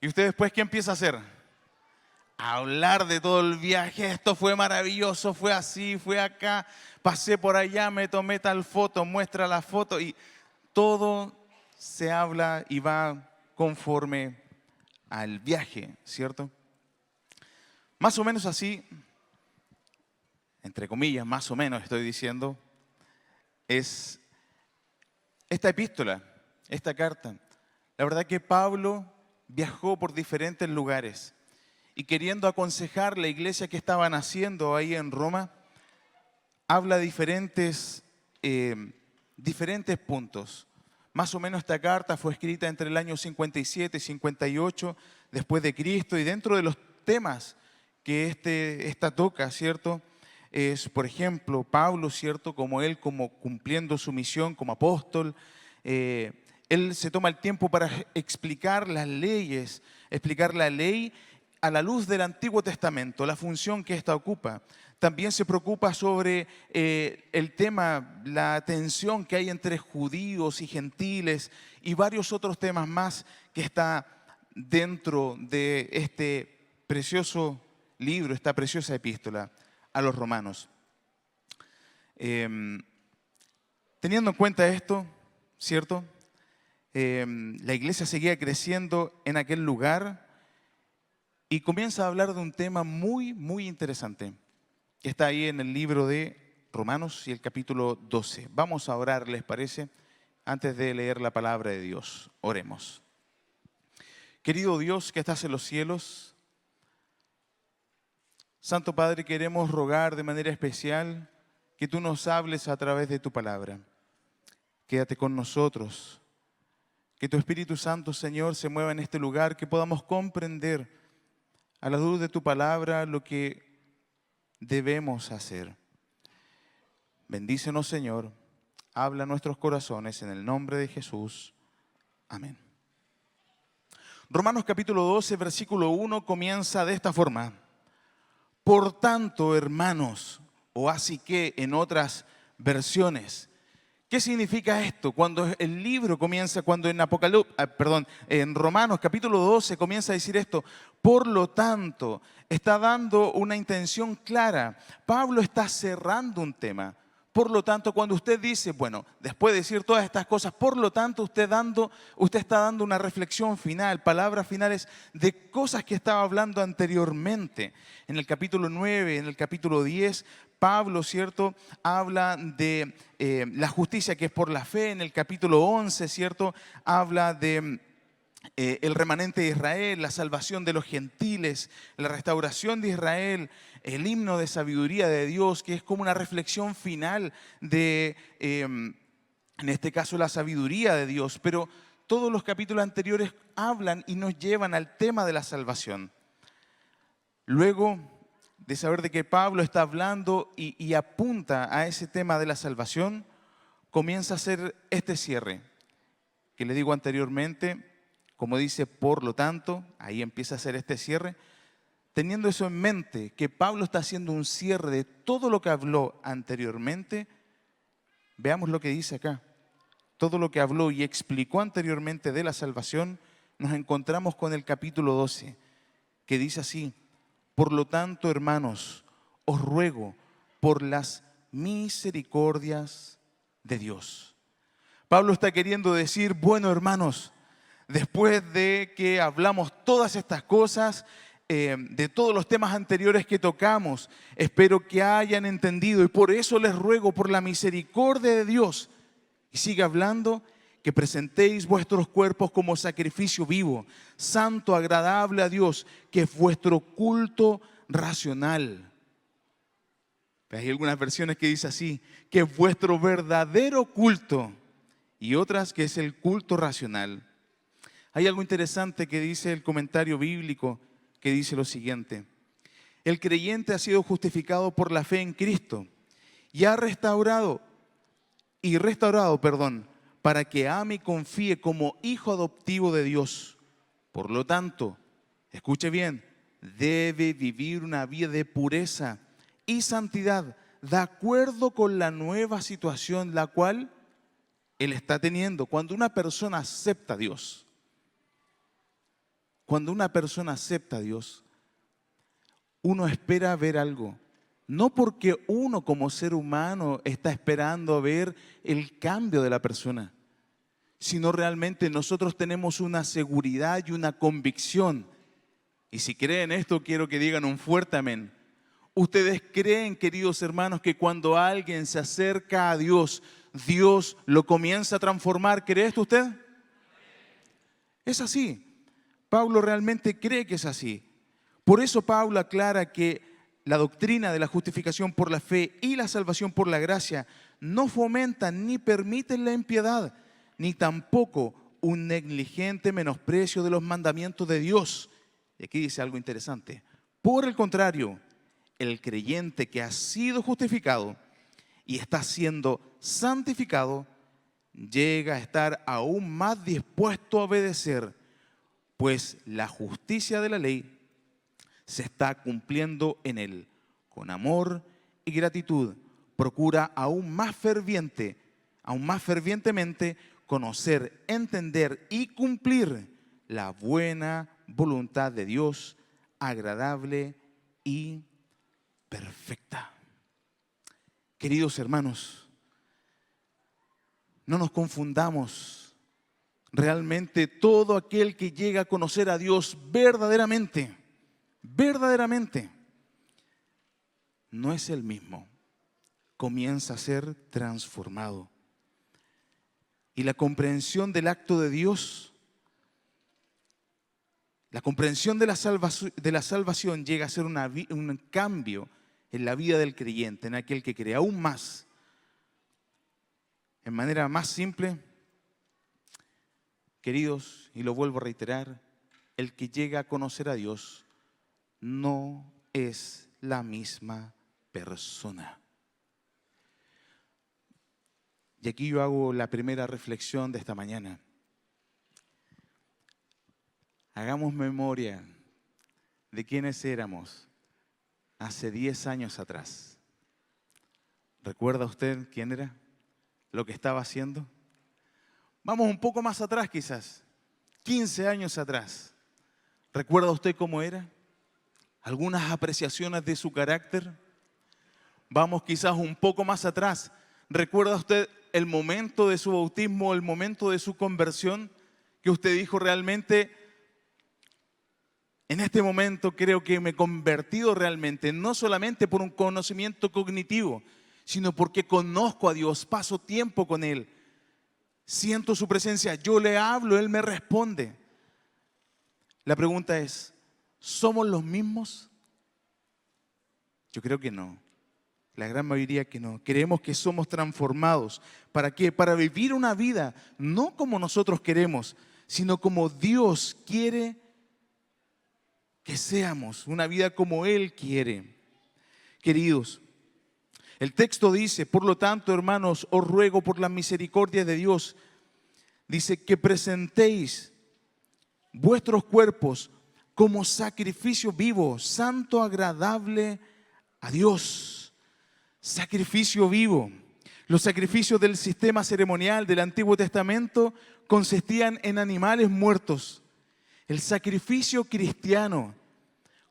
Y usted después, ¿qué empieza a hacer? A hablar de todo el viaje. Esto fue maravilloso, fue así, fue acá, pasé por allá, me tomé tal foto, muestra la foto y todo se habla y va conforme al viaje, ¿cierto? Más o menos así, entre comillas, más o menos estoy diciendo, es esta epístola, esta carta. La verdad que Pablo viajó por diferentes lugares y queriendo aconsejar la iglesia que estaban haciendo ahí en Roma, habla diferentes puntos. Más o menos esta carta fue escrita entre el año 57 y 58 después de Cristo, y dentro de los temas que esta toca, ¿cierto? Es, por ejemplo, Pablo, ¿cierto? Como cumpliendo su misión como apóstol, él se toma el tiempo para explicar las leyes, explicar la ley a la luz del Antiguo Testamento, la función que ésta ocupa. También se preocupa sobre el tema, la tensión que hay entre judíos y gentiles y varios otros temas más que está dentro de este precioso libro, esta preciosa epístola a los romanos. Teniendo en cuenta esto, ¿cierto? La iglesia seguía creciendo en aquel lugar y comienza a hablar de un tema muy, muy interesante que está ahí en el libro de Romanos y el capítulo 12. Vamos a orar, ¿les parece? Antes de leer la palabra de Dios, oremos. Querido Dios que estás en los cielos, Santo Padre, queremos rogar de manera especial que tú nos hables a través de tu palabra. Quédate con nosotros. Que tu Espíritu Santo, Señor, se mueva en este lugar, que podamos comprender a la luz de tu palabra lo que debemos hacer. Bendícenos, Señor. Habla a nuestros corazones en el nombre de Jesús. Amén. Romanos capítulo 12, versículo 1 comienza de esta forma. Por tanto, hermanos, o así que en otras versiones. ¿Qué significa esto? Cuando el libro comienza, cuando en Romanos capítulo 12 comienza a decir esto, por lo tanto, está dando una intención clara. Pablo está cerrando un tema. Por lo tanto, cuando usted dice, bueno, después de decir todas estas cosas, por lo tanto, usted está dando una reflexión final, palabras finales de cosas que estaba hablando anteriormente. En el capítulo 9, en el capítulo 10, Pablo, ¿cierto?, habla de la justicia que es por la fe. En el capítulo 11, ¿cierto?, habla de el remanente de Israel, la salvación de los gentiles, la restauración de Israel, el himno de sabiduría de Dios, que es como una reflexión final de, en este caso, la sabiduría de Dios. Pero todos los capítulos anteriores hablan y nos llevan al tema de la salvación. Luego de saber de que Pablo está hablando y apunta a ese tema de la salvación, comienza a hacer este cierre, que le digo anteriormente. Como dice, por lo tanto, ahí empieza a hacer este cierre. Teniendo eso en mente, que Pablo está haciendo un cierre de todo lo que habló anteriormente, veamos lo que dice acá. Todo lo que habló y explicó anteriormente de la salvación, nos encontramos con el capítulo 12, que dice así: por lo tanto, hermanos, os ruego por las misericordias de Dios. Pablo está queriendo decir, bueno, hermanos, después de que hablamos todas estas cosas, de todos los temas anteriores que tocamos, espero que hayan entendido y por eso les ruego por la misericordia de Dios. Y sigue hablando, que presentéis vuestros cuerpos como sacrificio vivo, santo, agradable a Dios, que es vuestro culto racional. Hay algunas versiones que dice así, que es vuestro verdadero culto, y otras que es el culto racional. Hay algo interesante que dice el comentario bíblico, que dice lo siguiente: el creyente ha sido justificado por la fe en Cristo y restaurado, para que ame y confíe como hijo adoptivo de Dios. Por lo tanto, escuche bien, debe vivir una vida de pureza y santidad, de acuerdo con la nueva situación la cual él está teniendo. Cuando una persona acepta a Dios, uno espera ver algo. No porque uno como ser humano está esperando ver el cambio de la persona, sino realmente nosotros tenemos una seguridad y una convicción. Y si creen esto, quiero que digan un fuerte amén. ¿Ustedes creen, queridos hermanos, que cuando alguien se acerca a Dios, Dios lo comienza a transformar? ¿Cree esto usted? Es así. Pablo realmente cree que es así. Por eso Pablo aclara que la doctrina de la justificación por la fe y la salvación por la gracia no fomentan ni permiten la impiedad, ni tampoco un negligente menosprecio de los mandamientos de Dios. Y aquí dice algo interesante. Por el contrario, el creyente que ha sido justificado y está siendo santificado llega a estar aún más dispuesto a obedecer, pues la justicia de la ley se está cumpliendo en él. Con amor y gratitud procura aún más fervientemente conocer, entender y cumplir la buena voluntad de Dios, agradable y perfecta. Queridos hermanos, no nos confundamos. Realmente todo aquel que llega a conocer a Dios verdaderamente, no es el mismo. Comienza a ser transformado. Y la comprensión del acto de Dios, la comprensión de la salvación llega a ser un cambio en la vida del creyente, en aquel que cree. Aún más, en manera más simple, queridos, y lo vuelvo a reiterar, el que llega a conocer a Dios no es la misma persona. Y aquí yo hago la primera reflexión de esta mañana. Hagamos memoria de quiénes éramos hace 10 años atrás. ¿Recuerda usted quién era? ¿Lo que estaba haciendo? Vamos un poco más atrás quizás, 15 años atrás. ¿Recuerda usted cómo era? ¿Algunas apreciaciones de su carácter? Vamos quizás un poco más atrás. ¿Recuerda usted el momento de su bautismo, el momento de su conversión? Que usted dijo realmente, en este momento creo que me he convertido realmente, no solamente por un conocimiento cognitivo, sino porque conozco a Dios, paso tiempo con Él, siento su presencia, yo le hablo, Él me responde. La pregunta es, ¿somos los mismos? Yo creo que no. La gran mayoría que no. Creemos que somos transformados. ¿Para qué? Para vivir una vida no como nosotros queremos, sino como Dios quiere que seamos. Una vida como Él quiere. Queridos, el texto dice, por lo tanto, hermanos, os ruego por la misericordia de Dios, dice que presentéis vuestros cuerpos como sacrificio vivo, santo, agradable a Dios. Sacrificio vivo. Los sacrificios del sistema ceremonial del Antiguo Testamento consistían en animales muertos. El sacrificio cristiano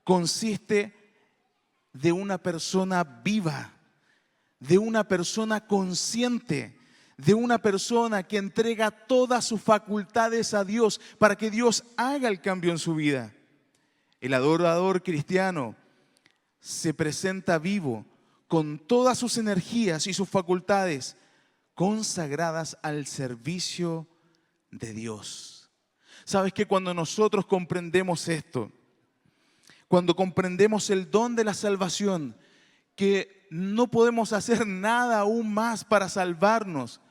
consiste de una persona viva, de una persona consciente, de una persona que entrega todas sus facultades a Dios para que Dios haga el cambio en su vida. El adorador cristiano se presenta vivo con todas sus energías y sus facultades consagradas al servicio de Dios. ¿Sabes que cuando nosotros comprendemos esto, cuando comprendemos el don de la salvación, que no podemos hacer nada aún más para salvarnos,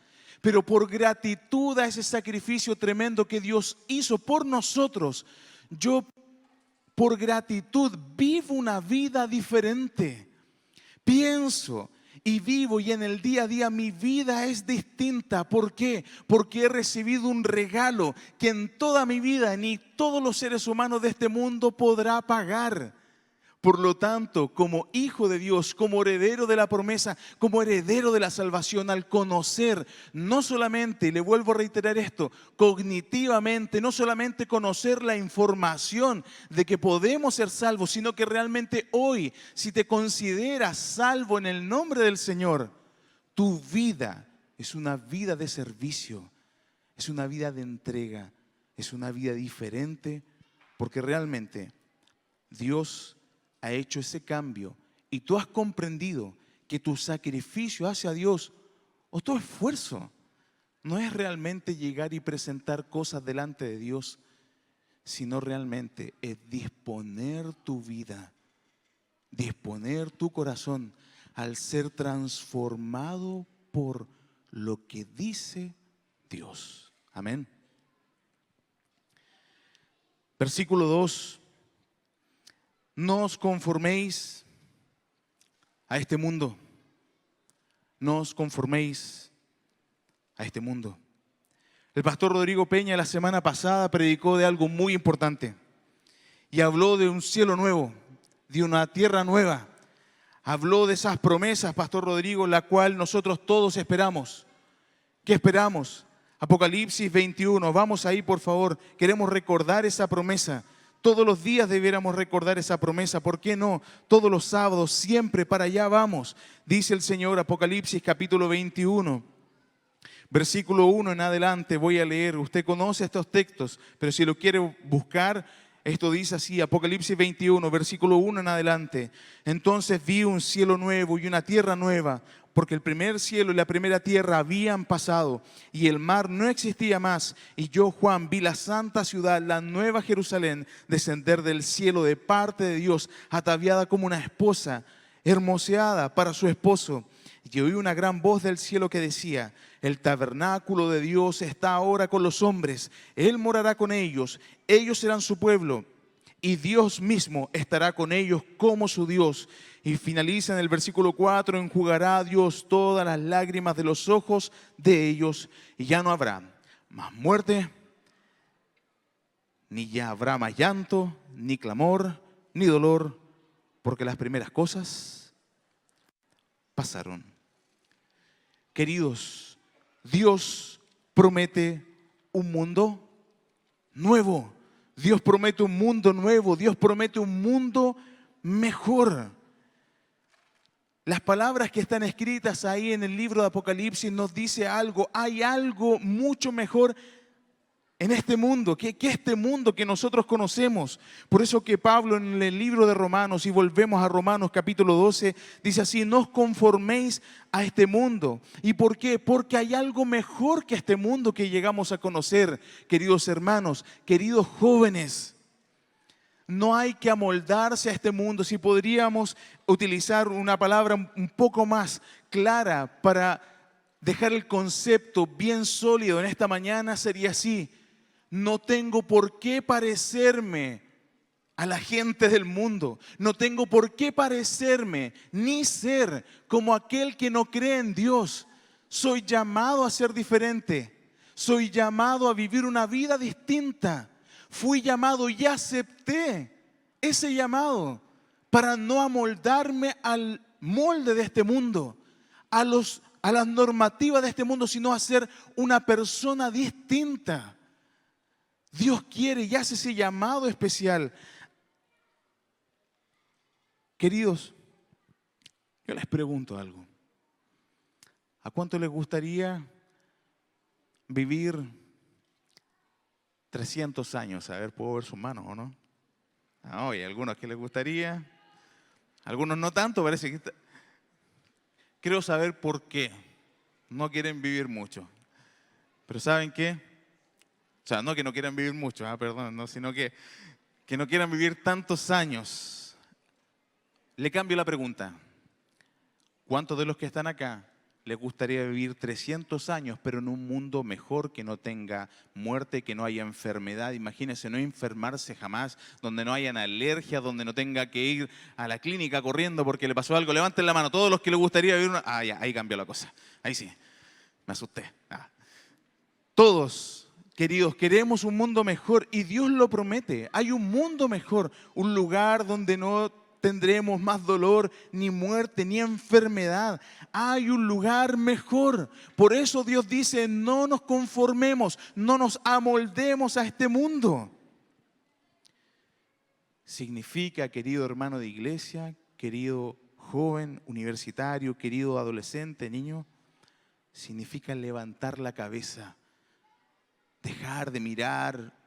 pero por gratitud a ese sacrificio tremendo que Dios hizo por nosotros, yo por gratitud vivo una vida diferente. Pienso y vivo y en el día a día mi vida es distinta. ¿Por qué? Porque he recibido un regalo que en toda mi vida ni todos los seres humanos de este mundo podrá pagar. Por lo tanto, como hijo de Dios, como heredero de la promesa, como heredero de la salvación, al conocer, no solamente, le vuelvo a reiterar esto, cognitivamente, no solamente conocer la información de que podemos ser salvos, sino que realmente hoy, si te consideras salvo en el nombre del Señor, tu vida es una vida de servicio, es una vida de entrega, es una vida diferente, porque realmente Dios ha hecho ese cambio y tú has comprendido que tu sacrificio hacia Dios o tu esfuerzo no es realmente llegar y presentar cosas delante de Dios, sino realmente es disponer tu vida, disponer tu corazón al ser transformado por lo que dice Dios. Amén. Versículo 2. No os conforméis a este mundo. No os conforméis a este mundo. El pastor Rodrigo Peña la semana pasada predicó de algo muy importante y habló de un cielo nuevo, de una tierra nueva. Habló de esas promesas, pastor Rodrigo, la cual nosotros todos esperamos. ¿Qué esperamos? Apocalipsis 21. Vamos ahí, por favor. Queremos recordar esa promesa. Todos los días debiéramos recordar esa promesa. ¿Por qué no? Todos los sábados, siempre para allá vamos. Dice el Señor, Apocalipsis capítulo 21, versículo 1 en adelante. Voy a leer. Usted conoce estos textos, pero si lo quiere buscar, esto dice así, Apocalipsis 21, versículo 1 en adelante. Entonces vi un cielo nuevo y una tierra nueva, porque el primer cielo y la primera tierra habían pasado y el mar no existía más. Y yo, Juan, vi la santa ciudad, la nueva Jerusalén, descender del cielo de parte de Dios, ataviada como una esposa, hermoseada para su esposo. Y oí una gran voz del cielo que decía: el tabernáculo de Dios está ahora con los hombres. Él morará con ellos, ellos serán su pueblo, y Dios mismo estará con ellos como su Dios. Y finaliza en el versículo 4, enjugará a Dios todas las lágrimas de los ojos de ellos, y ya no habrá más muerte, ni ya habrá más llanto, ni clamor, ni dolor, porque las primeras cosas pasaron. Queridos, Dios promete un mundo nuevo. Dios promete un mundo nuevo. Dios promete un mundo mejor. Las palabras que están escritas ahí en el libro de Apocalipsis nos dice algo. Hay algo mucho mejor en este mundo, que este mundo que nosotros conocemos. Por eso que Pablo en el libro de Romanos, y volvemos a Romanos capítulo 12, dice así: no os conforméis a este mundo. ¿Y por qué? Porque hay algo mejor que este mundo que llegamos a conocer, queridos hermanos, queridos jóvenes. No hay que amoldarse a este mundo. Si podríamos utilizar una palabra un poco más clara para dejar el concepto bien sólido en esta mañana, sería así: no tengo por qué parecerme a la gente del mundo. No tengo por qué parecerme ni ser como aquel que no cree en Dios. Soy llamado a ser diferente. Soy llamado a vivir una vida distinta. Fui llamado y acepté ese llamado para no amoldarme al molde de este mundo, a las normativas de este mundo, sino a ser una persona distinta. Dios quiere y hace ese llamado especial. Queridos, yo les pregunto algo. ¿A cuánto les gustaría vivir 300 años? A ver, ¿puedo ver sus manos o no? Hay algunos que les gustaría, algunos no tanto, parece que... Creo saber por qué no quieren vivir mucho. Pero ¿saben qué? O sea, no que no quieran vivir mucho, perdón, no, sino que no quieran vivir tantos años. Le cambio la pregunta. ¿Cuántos de los que están acá les gustaría vivir 300 años, pero en un mundo mejor, que no tenga muerte, que no haya enfermedad? Imagínense, no enfermarse jamás, donde no hayan alergias, donde no tenga que ir a la clínica corriendo porque le pasó algo. Levanten la mano, todos los que les gustaría vivir una... ya, ahí cambió la cosa. Ahí sí, me asusté. Todos, queridos, queremos un mundo mejor y Dios lo promete. Hay un mundo mejor, un lugar donde no tendremos más dolor, ni muerte, ni enfermedad. Hay un lugar mejor. Por eso Dios dice: no nos conformemos, no nos amoldemos a este mundo. Significa, querido hermano de iglesia, querido joven universitario, querido adolescente, niño, significa levantar la cabeza, dejar de mirar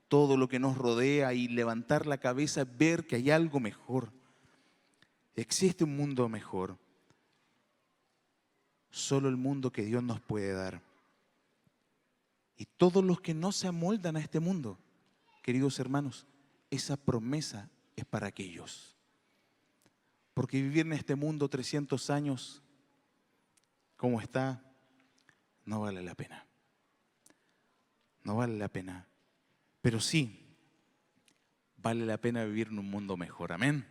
todo lo que nos rodea y levantar la cabeza, ver que hay algo mejor. Existe un mundo mejor. Solo el mundo que Dios nos puede dar. Y todos los que no se amoldan a este mundo, queridos hermanos, esa promesa es para aquellos. Porque vivir en este mundo 300 años, como está, no vale la pena. No vale la pena. Pero sí, vale la pena vivir en un mundo mejor. Amén.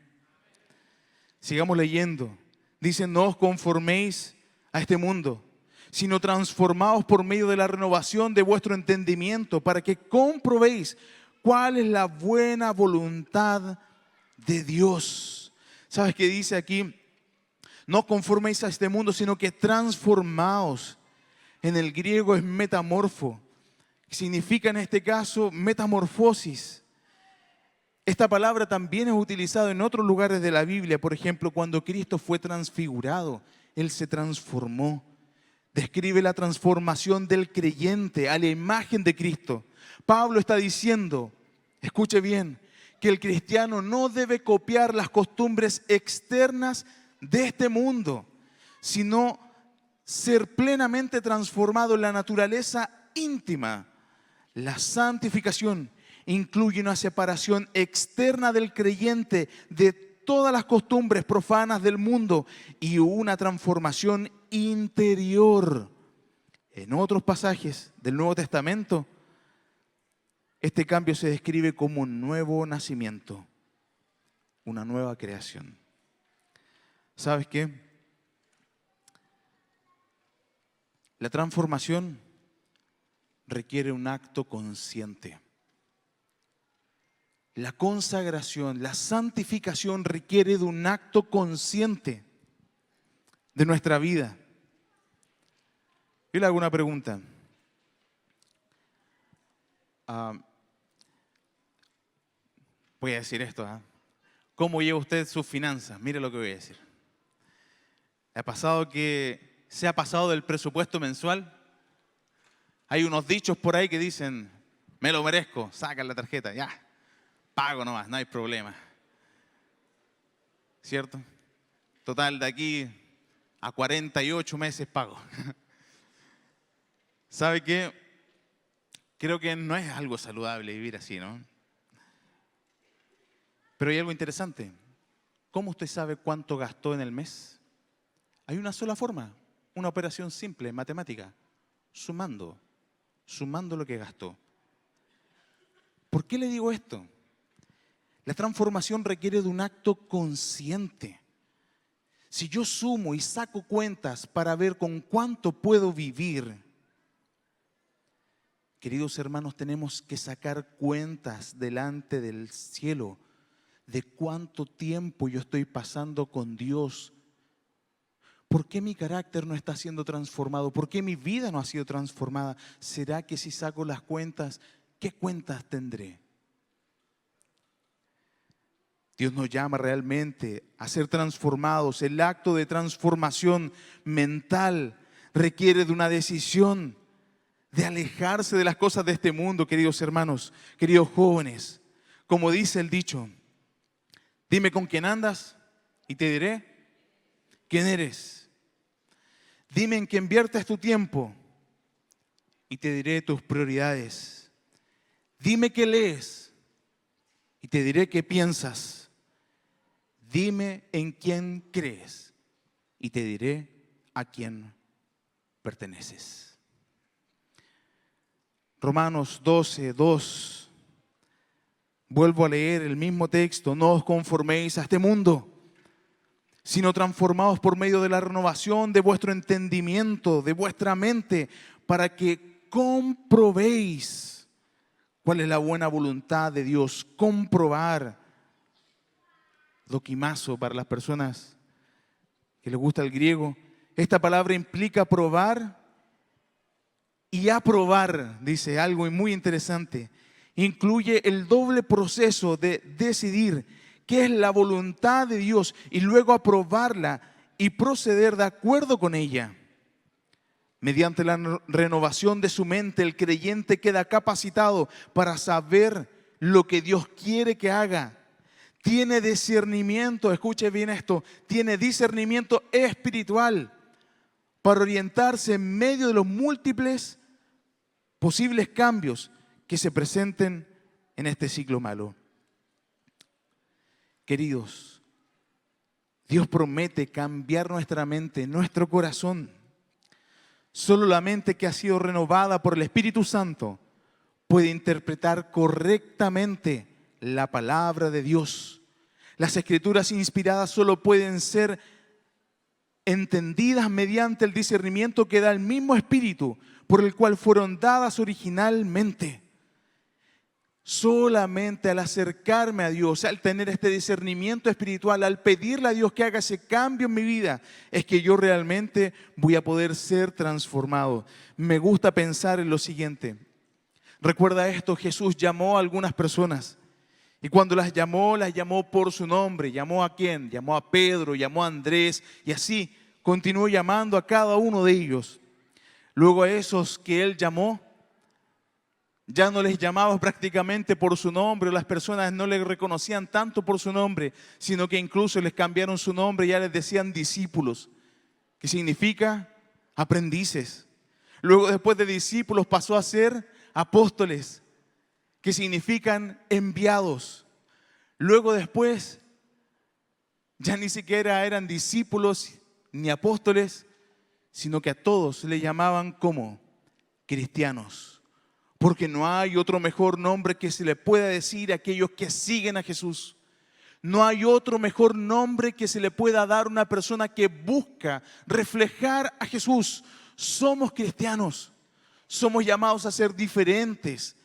Sigamos leyendo. Dice: no os conforméis a este mundo, sino transformaos por medio de la renovación de vuestro entendimiento, para que comprobéis cuál es la buena voluntad de Dios. ¿Sabes qué dice aquí? No conforméis a este mundo, sino que transformaos. En el griego es metamorfo. Significa en este caso metamorfosis. Esta palabra también es utilizada en otros lugares de la Biblia. Por ejemplo, cuando Cristo fue transfigurado, Él se transformó. Describe la transformación del creyente a la imagen de Cristo. Pablo está diciendo, escuche bien, que el cristiano no debe copiar las costumbres externas de este mundo, sino ser plenamente transformado en la naturaleza íntima. La santificación incluye una separación externa del creyente de todas las costumbres profanas del mundo y una transformación interior. En otros pasajes del Nuevo Testamento, este cambio se describe como un nuevo nacimiento, una nueva creación. ¿Sabes qué? La transformación requiere un acto consciente. la consagración, la santificación requiere de un acto consciente de nuestra vida. Yo le hago una pregunta. Voy a decir esto. ¿Cómo lleva usted sus finanzas? Mire lo que voy a decir. ¿Le ha pasado que se ha pasado del presupuesto mensual? Hay unos dichos por ahí que dicen, me lo merezco, sacan la tarjeta, ya, pago nomás, no hay problema. ¿Cierto? Total, de aquí a 48 meses pago. ¿Sabe qué? Creo que no es algo saludable vivir así, ¿no? Pero hay algo interesante. ¿Cómo usted sabe cuánto gastó en el mes? Hay una sola forma, una operación simple, matemática, sumando lo que gastó. ¿Por qué le digo esto? La transformación requiere de un acto consciente. Si yo sumo y saco cuentas para ver con cuánto puedo vivir, queridos hermanos, tenemos que sacar cuentas delante del cielo de cuánto tiempo yo estoy pasando con Dios. ¿Por qué mi carácter no está siendo transformado? ¿Por qué mi vida no ha sido transformada? ¿Será que si saco las cuentas, qué cuentas tendré? Dios nos llama realmente a ser transformados. El acto de transformación mental requiere de una decisión de alejarse de las cosas de este mundo, queridos hermanos, queridos jóvenes. Como dice el dicho, dime con quién andas y te diré quién eres. Dime en qué inviertes tu tiempo y te diré tus prioridades. Dime qué lees y te diré qué piensas. Dime en quién crees y te diré a quién perteneces. Romanos 12:2. Vuelvo a leer el mismo texto. No os conforméis a este mundo, sino transformaos por medio de la renovación de vuestro entendimiento, de vuestra mente, para que comprobéis cuál es la buena voluntad de Dios. Comprobar. Dokimazo para las personas que les gusta el griego. Esta palabra implica probar y aprobar, dice algo muy interesante. Incluye el doble proceso de decidir qué es la voluntad de Dios y luego aprobarla y proceder de acuerdo con ella. Mediante la renovación de su mente, el creyente queda capacitado para saber lo que Dios quiere que haga. Tiene discernimiento, escuche bien esto, tiene discernimiento espiritual para orientarse en medio de los múltiples posibles cambios que se presenten en este ciclo malo. Queridos, Dios promete cambiar nuestra mente, nuestro corazón. Solo la mente que ha sido renovada por el Espíritu Santo puede interpretar correctamente la palabra de Dios. Las Escrituras inspiradas solo pueden ser entendidas mediante el discernimiento que da el mismo Espíritu por el cual fueron dadas originalmente. Solamente al acercarme a Dios, al tener este discernimiento espiritual, al pedirle a Dios que haga ese cambio en mi vida, es que yo realmente voy a poder ser transformado. Me gusta pensar en lo siguiente. Recuerda esto, Jesús llamó a algunas personas y cuando las llamó por su nombre. ¿Llamó a quién? Llamó a Pedro, llamó a Andrés y así continuó llamando a cada uno de ellos. Luego a esos que Él llamó, ya no les llamaba prácticamente por su nombre, las personas no les reconocían tanto por su nombre, sino que incluso les cambiaron su nombre y ya les decían discípulos, que significa aprendices. Luego después de discípulos pasó a ser apóstoles, que significan enviados. Luego después ya ni siquiera eran discípulos ni apóstoles, sino que a todos le llamaban como cristianos. Porque no hay otro mejor nombre que se le pueda decir a aquellos que siguen a Jesús. No hay otro mejor nombre que se le pueda dar a una persona que busca reflejar a Jesús. Somos cristianos. Somos llamados a ser diferentes.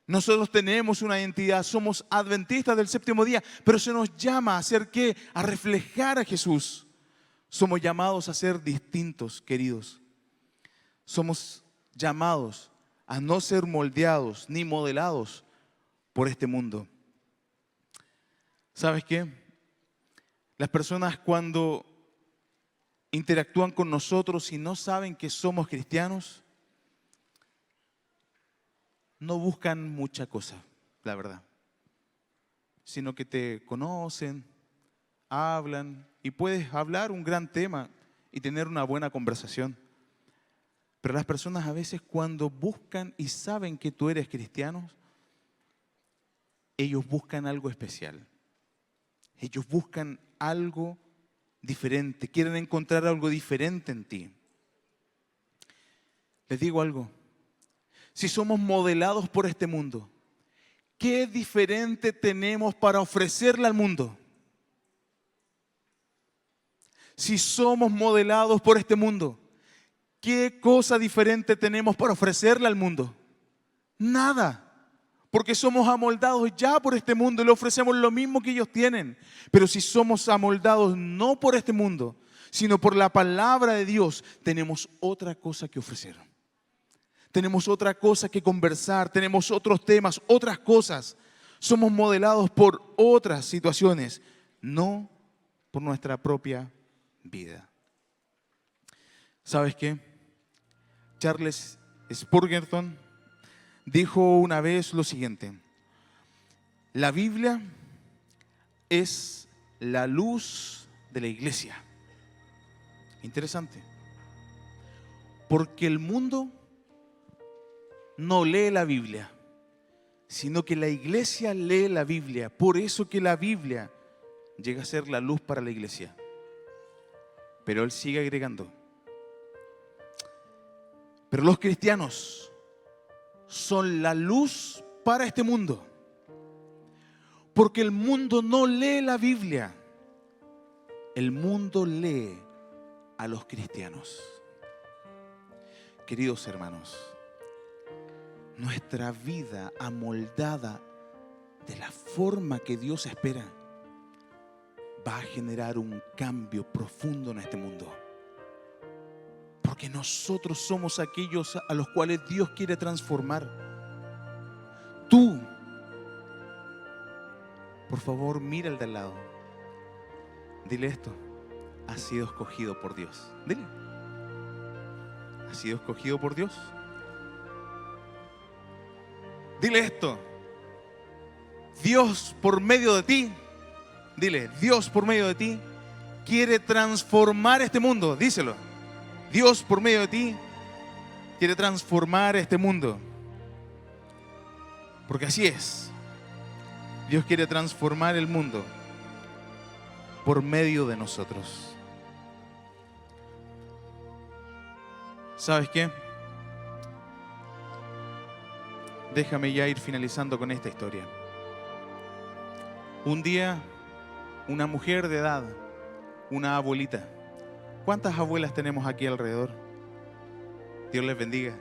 Nosotros tenemos una identidad, somos adventistas del séptimo día, pero se nos llama a hacer ¿qué? A reflejar a Jesús. Somos llamados a ser distintos, queridos. Somos llamados a no ser moldeados ni modelados por este mundo. ¿Sabes qué? Las personas cuando interactúan con nosotros y no saben que somos cristianos, no buscan mucha cosa, la verdad, sino que te conocen, hablan y puedes hablar un gran tema y tener una buena conversación. Pero las personas a veces cuando buscan y saben que tú eres cristiano, ellos buscan algo especial. Ellos buscan algo diferente, quieren encontrar algo diferente en ti. Les digo algo, si somos modelados por este mundo, ¿qué diferente tenemos para ofrecerle al mundo? Si somos modelados por este mundo, ¿qué cosa diferente tenemos para ofrecerle al mundo? Nada. Porque somos amoldados ya por este mundo y le ofrecemos lo mismo que ellos tienen. Pero si somos amoldados no por este mundo, sino por la palabra de Dios, tenemos otra cosa que ofrecer. Tenemos otra cosa que conversar, tenemos otros temas, otras cosas. Somos modelados por otras situaciones, no por nuestra propia vida. ¿Sabes qué? Charles Spurgeon dijo una vez lo siguiente: la Biblia es la luz de la iglesia. Interesante. Porque el mundo no lee la Biblia, sino que la iglesia lee la Biblia. Por eso que la Biblia llega a ser la luz para la iglesia. Pero él sigue agregando: pero los cristianos son la luz para este mundo. Porque el mundo no lee la Biblia. El mundo lee a los cristianos. Queridos hermanos, nuestra vida amoldada de la forma que Dios espera va a generar un cambio profundo en este mundo. Porque nosotros somos aquellos a los cuales Dios quiere transformar. Tú, por favor, mira al de al lado. Dile esto: has sido escogido por Dios. Dile: has sido escogido por Dios. Dile esto: Dios por medio de ti, dile, Dios por medio de ti quiere transformar este mundo. Díselo: Dios por medio de ti quiere transformar este mundo. Porque así es. Dios quiere transformar el mundo por medio de nosotros. ¿Sabes qué? Déjame ya ir finalizando con esta historia. Un día, una mujer de edad, una abuelita. ¿Cuántas abuelas tenemos aquí alrededor? Dios les bendiga.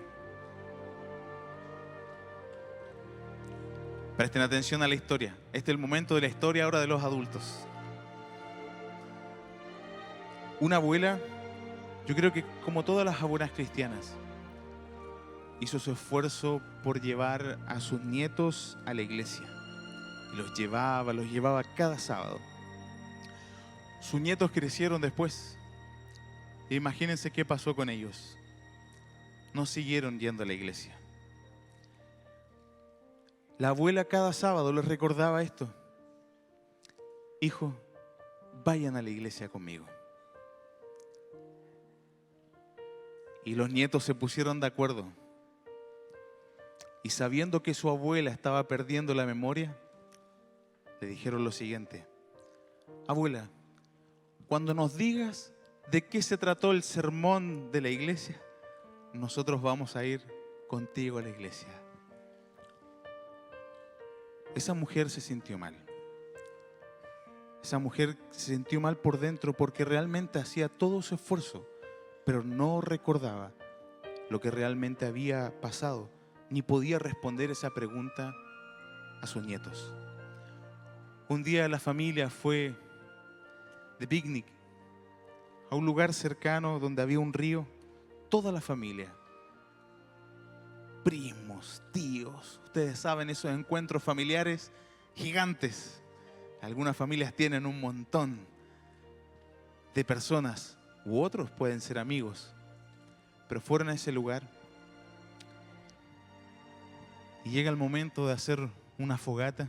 Presten atención a la historia. Este es el momento de la historia ahora de los adultos. Una abuela, yo creo que como todas las abuelas cristianas, hizo su esfuerzo por llevar a sus nietos a la iglesia. Y los llevaba cada sábado. Sus nietos crecieron después. Imagínense qué pasó con ellos. No siguieron yendo a la iglesia. La abuela cada sábado les recordaba esto: hijo, vayan a la iglesia conmigo. Y los nietos se pusieron de acuerdo. Y sabiendo que su abuela estaba perdiendo la memoria, le dijeron lo siguiente: abuela, cuando nos digas de qué se trató el sermón de la iglesia, nosotros vamos a ir contigo a la iglesia. Esa mujer se sintió mal. Esa mujer se sintió mal por dentro porque realmente hacía todo su esfuerzo, pero no recordaba lo que realmente había pasado ni podía responder esa pregunta a sus nietos. Un día la familia fue de picnic a un lugar cercano donde había un río, toda la familia, primos, tíos, ustedes saben esos encuentros familiares gigantes. Algunas familias tienen un montón de personas, u otros pueden ser amigos, pero fueron a ese lugar y llega el momento de hacer una fogata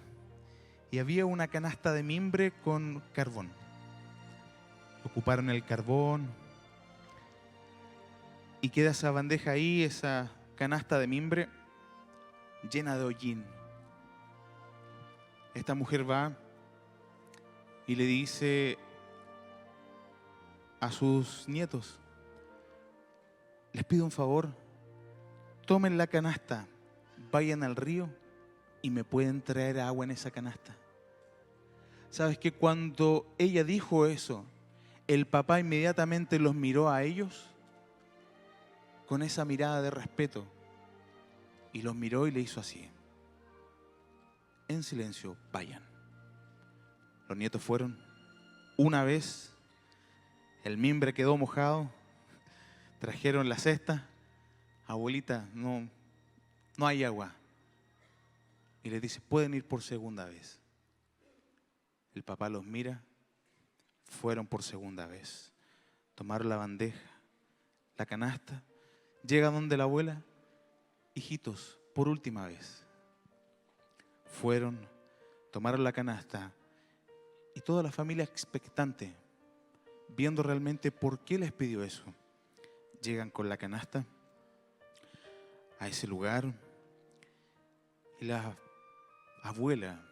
y había una canasta de mimbre con carbón. Ocuparon el carbón y queda esa bandeja ahí, esa canasta de mimbre llena de hollín. Esta mujer va y le dice a sus nietos: les pido un favor, tomen la canasta, vayan al río y me pueden traer agua en esa canasta. ¿Sabes que cuando ella dijo eso, el papá inmediatamente los miró a ellos con esa mirada de respeto y los miró y le hizo así: en silencio, vayan. Los nietos fueron. Una vez el mimbre quedó mojado, trajeron la cesta. Abuelita, no hay agua. Y les dice: pueden ir por segunda vez. El papá los mira. Fueron por segunda vez. Tomaron la bandeja, la canasta. Llega donde la abuela: hijitos, por última vez. Fueron, tomaron la canasta y toda la familia expectante, viendo realmente por qué les pidió eso. Llegan con la canasta a ese lugar y la abuela,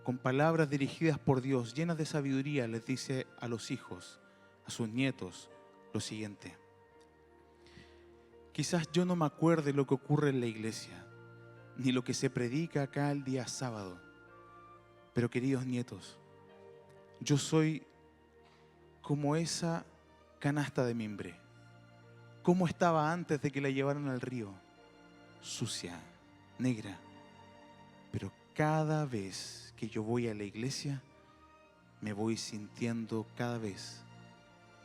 con palabras dirigidas por Dios, llenas de sabiduría, les dice a los hijos, a sus nietos, lo siguiente: quizás yo no me acuerde lo que ocurre en la iglesia, ni lo que se predica acá el día sábado, pero queridos nietos, yo soy como esa canasta de mimbre. ¿Cómo estaba antes de que la llevaran al río? Sucia, negra. Pero cada vez que yo voy a la iglesia, me voy sintiendo cada vez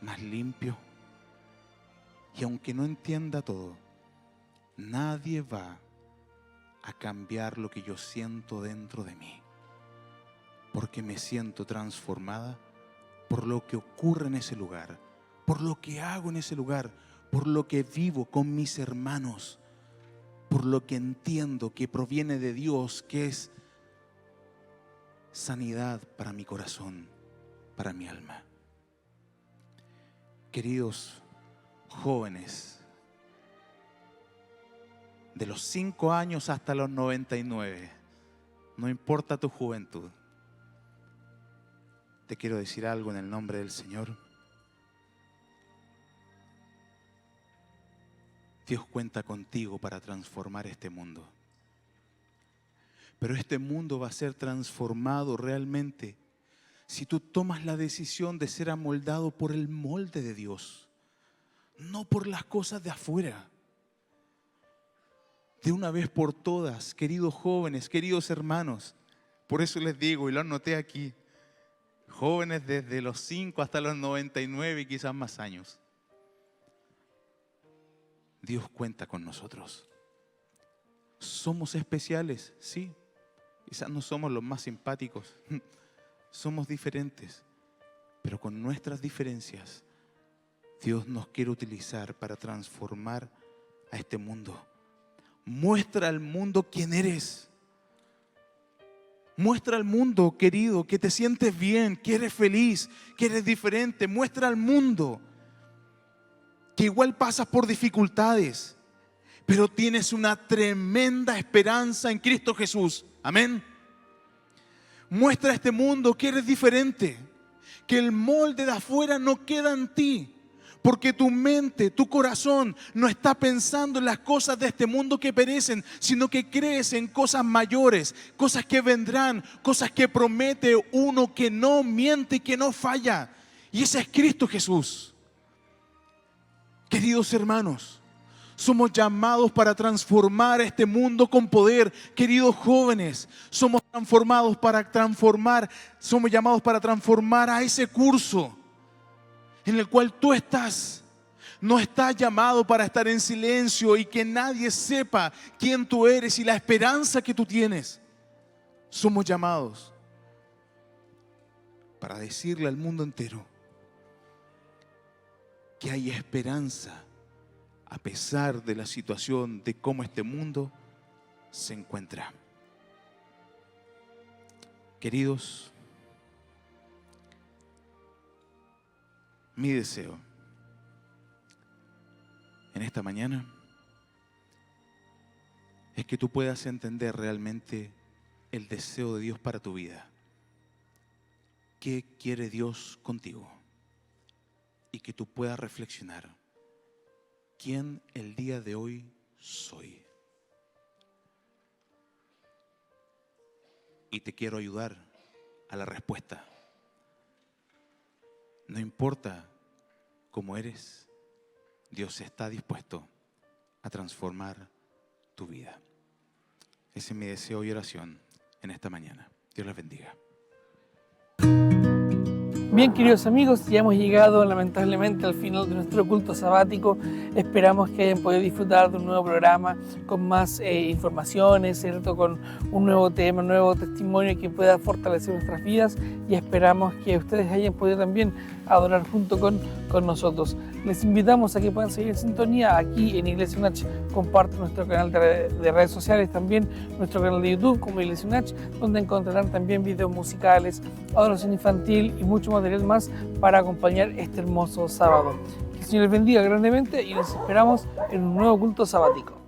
más limpio. Y aunque no entienda todo, nadie va a cambiar lo que yo siento dentro de mí, porque me siento transformada por lo que ocurre en ese lugar, por lo que hago en ese lugar, por lo que vivo con mis hermanos, por lo que entiendo que proviene de Dios, que es sanidad para mi corazón, para mi alma. Queridos jóvenes, de los 5 años hasta los 99, no importa tu juventud, te quiero decir algo en el nombre del Señor. Dios cuenta contigo para transformar este mundo. Pero este mundo va a ser transformado realmente si tú tomas la decisión de ser amoldado por el molde de Dios, no por las cosas de afuera. De una vez por todas, queridos jóvenes, queridos hermanos, por eso les digo, y lo anoté aquí, jóvenes desde los 5 hasta los 99 y quizás más años, Dios cuenta con nosotros. ¿Somos especiales? Sí. Quizás no somos los más simpáticos. Somos diferentes. Pero con nuestras diferencias, Dios nos quiere utilizar para transformar a este mundo. Muestra al mundo quién eres. Muestra al mundo, querido, que te sientes bien, que eres feliz, que eres diferente. Muestra al mundo que igual pasas por dificultades, pero tienes una tremenda esperanza en Cristo Jesús. Amén. Muestra a este mundo que eres diferente, que el molde de afuera no queda en ti, porque tu mente, tu corazón no está pensando en las cosas de este mundo que perecen, sino que crees en cosas mayores, cosas que vendrán, cosas que promete uno que no miente y que no falla. Y ese es Cristo Jesús. Queridos hermanos, Somos llamados para transformar este mundo con poder. Queridos jóvenes, somos llamados para transformar a ese curso en el cual tú estás. No estás llamado para estar en silencio y que nadie sepa quién tú eres y la esperanza que tú tienes. Somos llamados para decirle al mundo entero que hay esperanza a pesar de la situación de cómo este mundo se encuentra. Queridos, mi deseo en esta mañana es que tú puedas entender realmente el deseo de Dios para tu vida. ¿Qué quiere Dios contigo? Y que tú puedas reflexionar. ¿Quién el día de hoy soy? Y te quiero ayudar a la respuesta. No importa cómo eres, Dios está dispuesto a transformar tu vida. Ese es mi deseo y oración en esta mañana. Dios les bendiga. Bien, queridos amigos, ya hemos llegado lamentablemente al final de nuestro culto sabático. Esperamos que hayan podido disfrutar de un nuevo programa con más informaciones, ¿cierto? Con un nuevo tema, un nuevo testimonio que pueda fortalecer nuestras vidas, y esperamos que ustedes hayan podido también adorar junto con nosotros. Les invitamos a que puedan seguir en sintonía aquí en Iglesia UNACH. Compartan nuestro canal de redes sociales, también nuestro canal de YouTube como Iglesia UNACH, donde encontrarán también videos musicales, adoración infantil y mucho material más para acompañar este hermoso sábado. Que el Señor les bendiga grandemente y nos esperamos en un nuevo culto sabático.